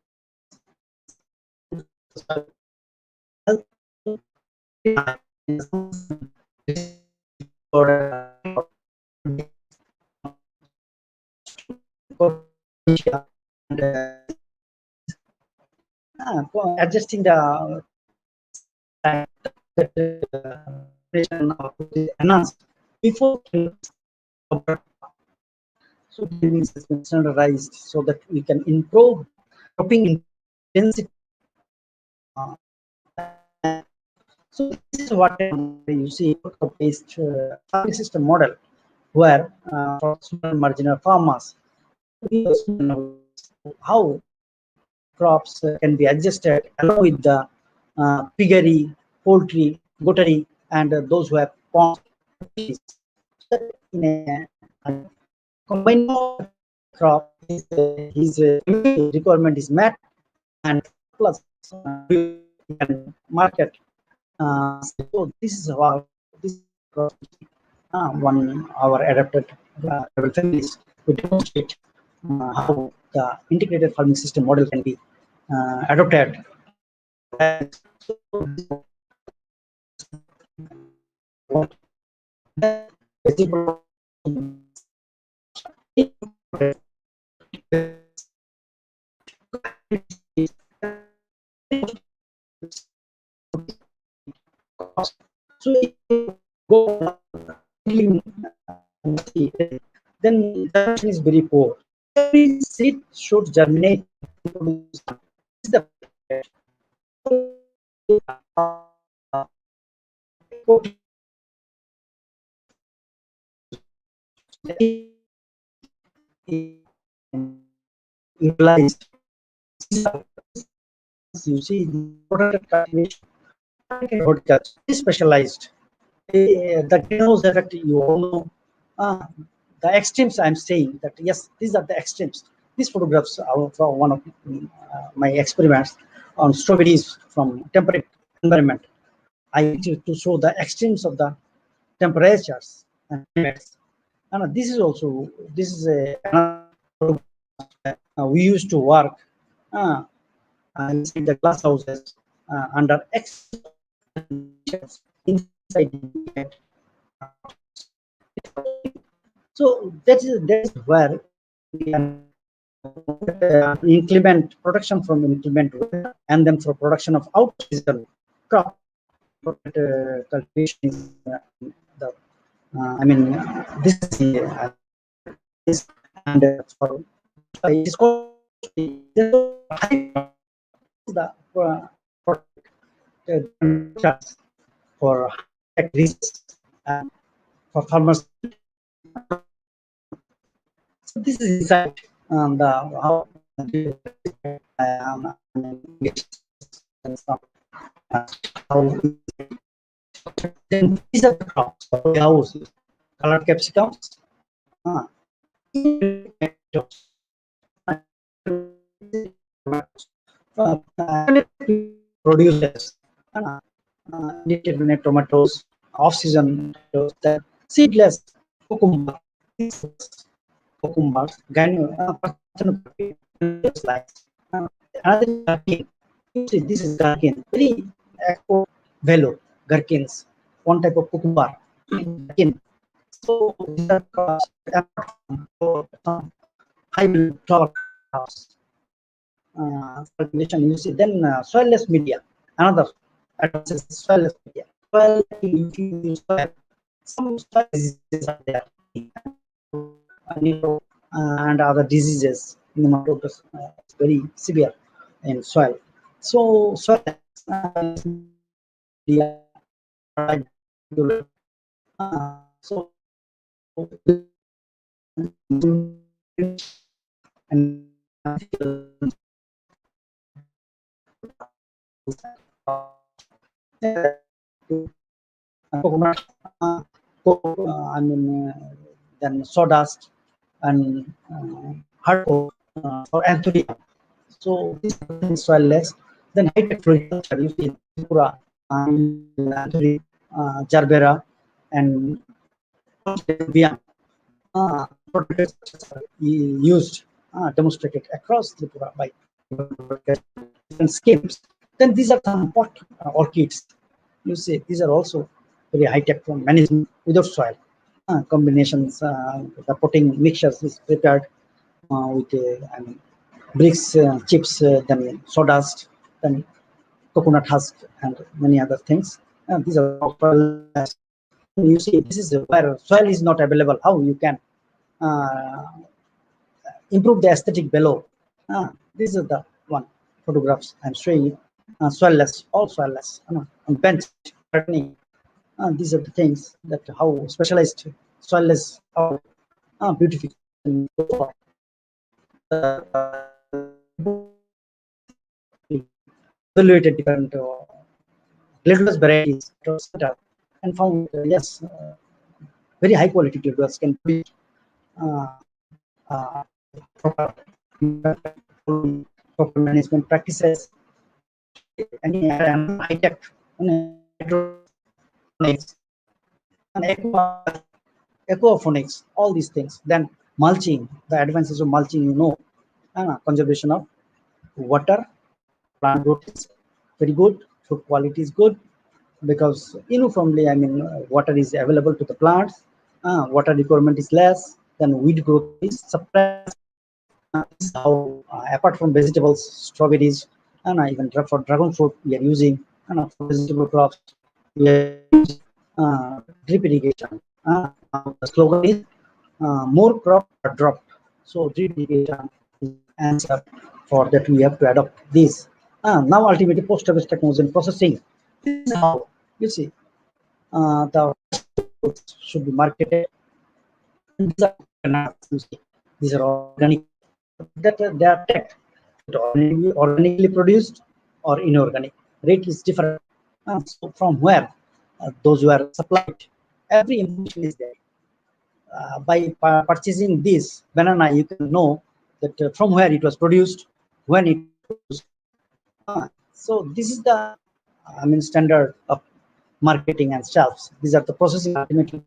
adjusting the enhanced before so things has been standardized so that we can improve cropping intensity. So this is what you see based farming system model where for small marginal farmers how crops can be adjusted along with the piggery, poultry, goattery, and those who have ponds. In a combined crop, his requirement is met, and plus can market. So this is how this one our adapted families to demonstrate how the integrated farming system model can be adopted. So if you go then the is very poor. Every seed should germinate. The utilized. You see, product cultivation, horticulture is specialized. The greenhouse effect, you all know. The extremes I'm saying that yes, these are the extremes. These photographs are from one of my experiments on strawberries from temperate environment. I wanted to show the extremes of the temperatures and climates. And this is also we used to work inside the glass houses under inside. So that is where we can implement production from implement and then for production of out-season crop cultivation is the I mean this is this and for it is called the product for risks for farmers. So this is inside the how then these are the crops houses, colored capsicums, produces tomatoes, off-season tomatoes, then seedless cucumber, cucumbers, another gherkin. You see, this is gherkin, very export value gherkins, one type of cucumber. Gherkin So these are crops apart from some hybrid flower crops cultivation. You see, then soilless media, another advantage is soilless media. Soil, if you use soil, some soil diseases are there, and other diseases, nematodes, it's very severe in soil. So soil media so and coconut, I mean, then sawdust and hard coke for anthurium. So these are things soilless. Then high-tech floriculture, you see Tripura, anthurium, gerbera, and Vian. Protected structures are used, demonstrated across Tripura by different schemes. Then these are some pot orchids. You see, these are also very high-tech from management without soil. Combinations, the potting mixtures is prepared with I mean, bricks, chips, then sawdust, then coconut husk, and many other things. These are all soilless. You see, this is where soil is not available. How you can uh, improve the aesthetic below. This is the one photographs I'm showing you. Soilless, all soilless. On bench gardening. These are the things that how specialized soilless how beautification evaluated different gladiolas varieties and found yes, very high quality gladiolas can produce uh, uh, proper, proper management practices. Any high tech hydroponics and aquaponics, all these things. Then mulching, the advances of mulching, conservation of water, plant growth is very good, food quality is good, because uniformly, I mean, water is available to the plants, water requirement is less, then weed growth is suppressed. This is how, apart from vegetables, strawberries, and even for dragon fruit, we are using, for vegetable crops, we are using drip irrigation. Now the slogan is more crop are dropped. So drip irrigation is the answer for that. We have to adopt this. Now ultimately post-harvest technology and processing. This is how you see the should be marketed. And these are nuts, you see. These are organic. That they are tagged organically produced or inorganic. Rate is different. So from where those were supplied, every information is there. By purchasing this banana, you can know that from where it was produced, when it was produced. So this is the, I mean, standard of marketing and shelves. These are the processing ultimately.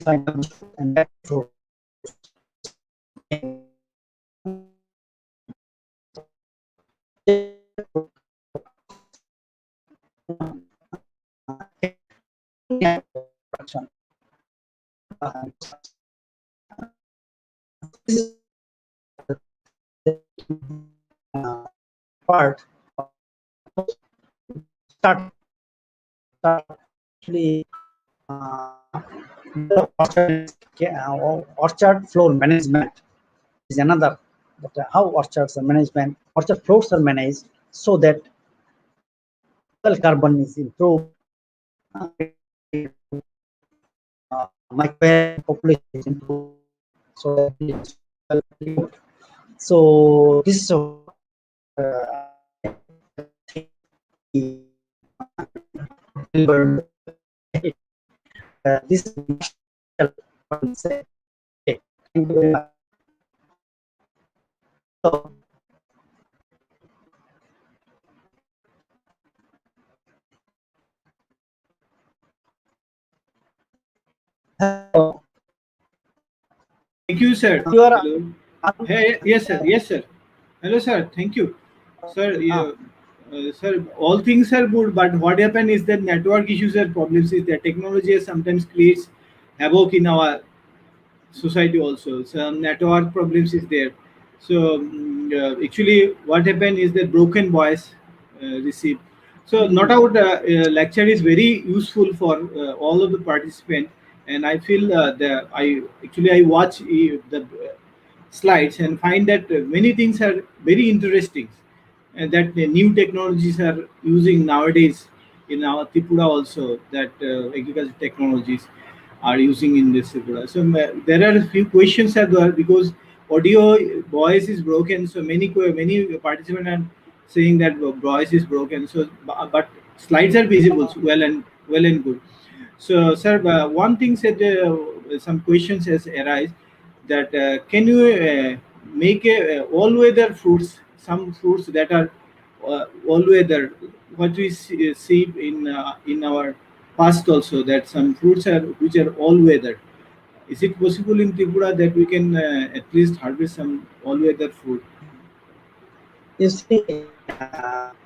And that production. This is part start actually orchard floor management is another. But how orchards are management, orchard floors are managed so that carbon is improved, microbial population is improved, so that it's well improved. So this is this is say. Thank you very much. So, hello. Thank you, sir. You are Hello. Hey, yes, sir. Yes, sir. Hello, sir. Thank you, sir. uh, Sir, all things are good, but what happen is that network issues and problems is that technology sometimes creates havoc in our society also. Some network problems is there. So actually, what happened is that broken voice received. So not out lecture is very useful for all of the participants, and I feel that I watch the slides and find that many things are very interesting, and that the new technologies are using nowadays in our Tripura also, that agriculture technologies are using in this Tripura. So there are a few questions as well, because audio voice is broken. So many participants are saying that voice is broken. So but slides are visible, so well and good. So, sir, one thing said some questions has arise that can you make all weather fruits, some fruits that are all weather, what we see in our past also, that some fruits are which are all weather. Is it possible in Tripura that we can at least harvest some all weather fruit? You see,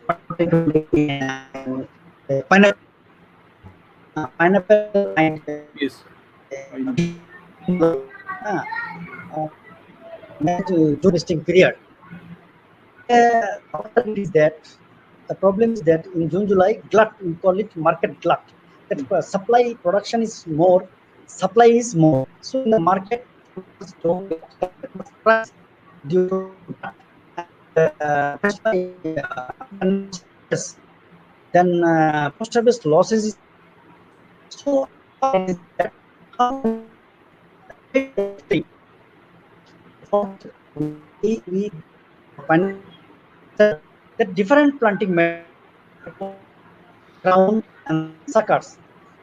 what I'm trying to make pineapple and Yes, I know. June, May to June harvesting period. However, it is that the problem is that in June, July, glut, we call it market glut. That supply production is more, supply is more. So in the market, farmers don't get that much price due to glut. And that's why when loss occurs, then post-harvest losses is there. So our plan is that how we avoid those things. For that, we develop our pineapple method, that different planting method like cones, crown, and suckers.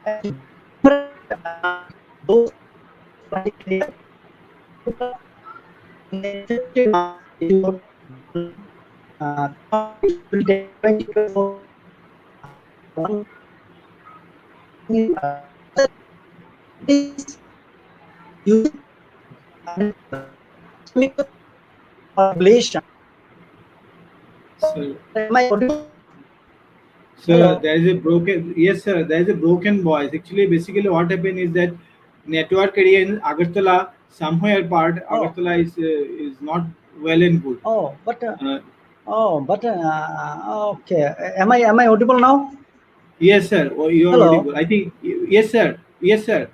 And to different those planting area, total in a 15 months it will got done. It will take 20 to 24 months for one planting area. Other that is using method, chemical or regulation. So, Am I audible? sir, Hello. there is a broken. Yes, sir, there is a broken voice. Actually, basically, what happened is that network area in Agartala, somewhere part Oh, Agartala is not well and good. oh, Uh, okay. Am I audible now? yes, sir. Oh, you are Hello. audible. I think yes, sir. Yes, sir.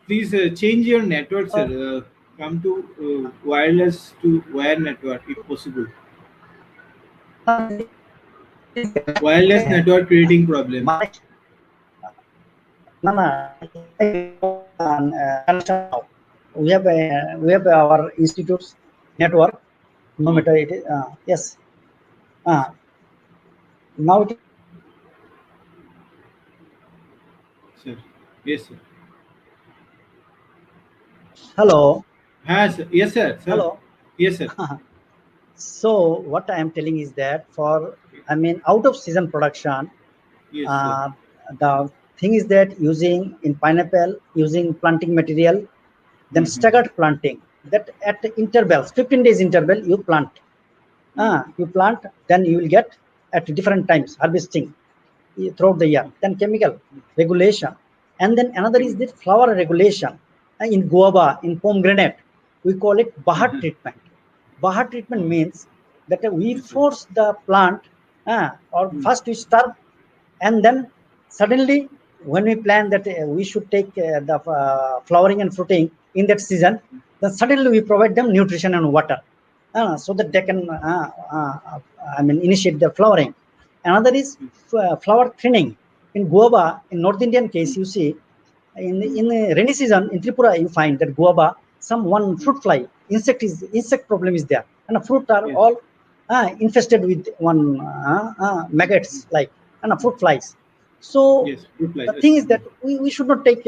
Please change your network, sir. Uh, Come to wireless to wire network if possible. this is Wireless network creating problem. my no, I connection now. We have our institute's network. No Oh, matter it is yes. Uh, Now it is sir. Yes, sir. hello. Has yes, sir. Sir. Hello. Yes, sir. So what I am telling is that for out of season production, Yes, sir. uh, the thing is that using in pineapple using planting material, then Mm-hmm. staggered planting, that at intervals 15 days interval you plant, then you will get at different times harvesting throughout the year. Then chemical regulation, and then another is the flower regulation. In guava, in pomegranate, we call it bahar Mm-hmm. treatment. Bahar treatment Oh, means that we yes, sir. force the plant, or Mm. first we starve, and then suddenly when we plan that we should take the flowering and fruiting in that season, then suddenly we provide them nutrition and water, so that they can initiate the flowering. Another is flower thinning. In guava, in North Indian case, you see in the rainy season in Tripura, you find that guava, some one fruit fly insect problem is there, and the fruit are Yes. all infested with one maggots like and fruit flies. So Yes. Good life. the Yes. thing is that we should not take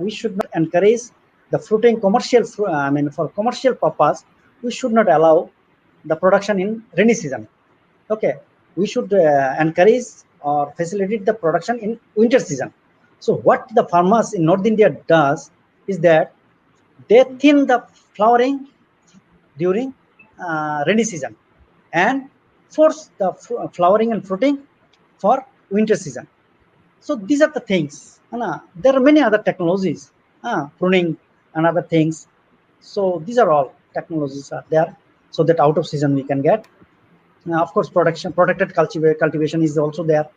we should not encourage the fruiting commercial for commercial purpose. We should not allow the production in rainy season. Okay, we should encourage or facilitate the production in winter season. So what the farmers in North India does is that they thin the flowering during rainy season, and force the flowering and fruiting for winter season. So these are the things. There are many other technologies, pruning and other things. So these are all technologies are there, so that out of season we can get. Of course, protected cultivation is also there.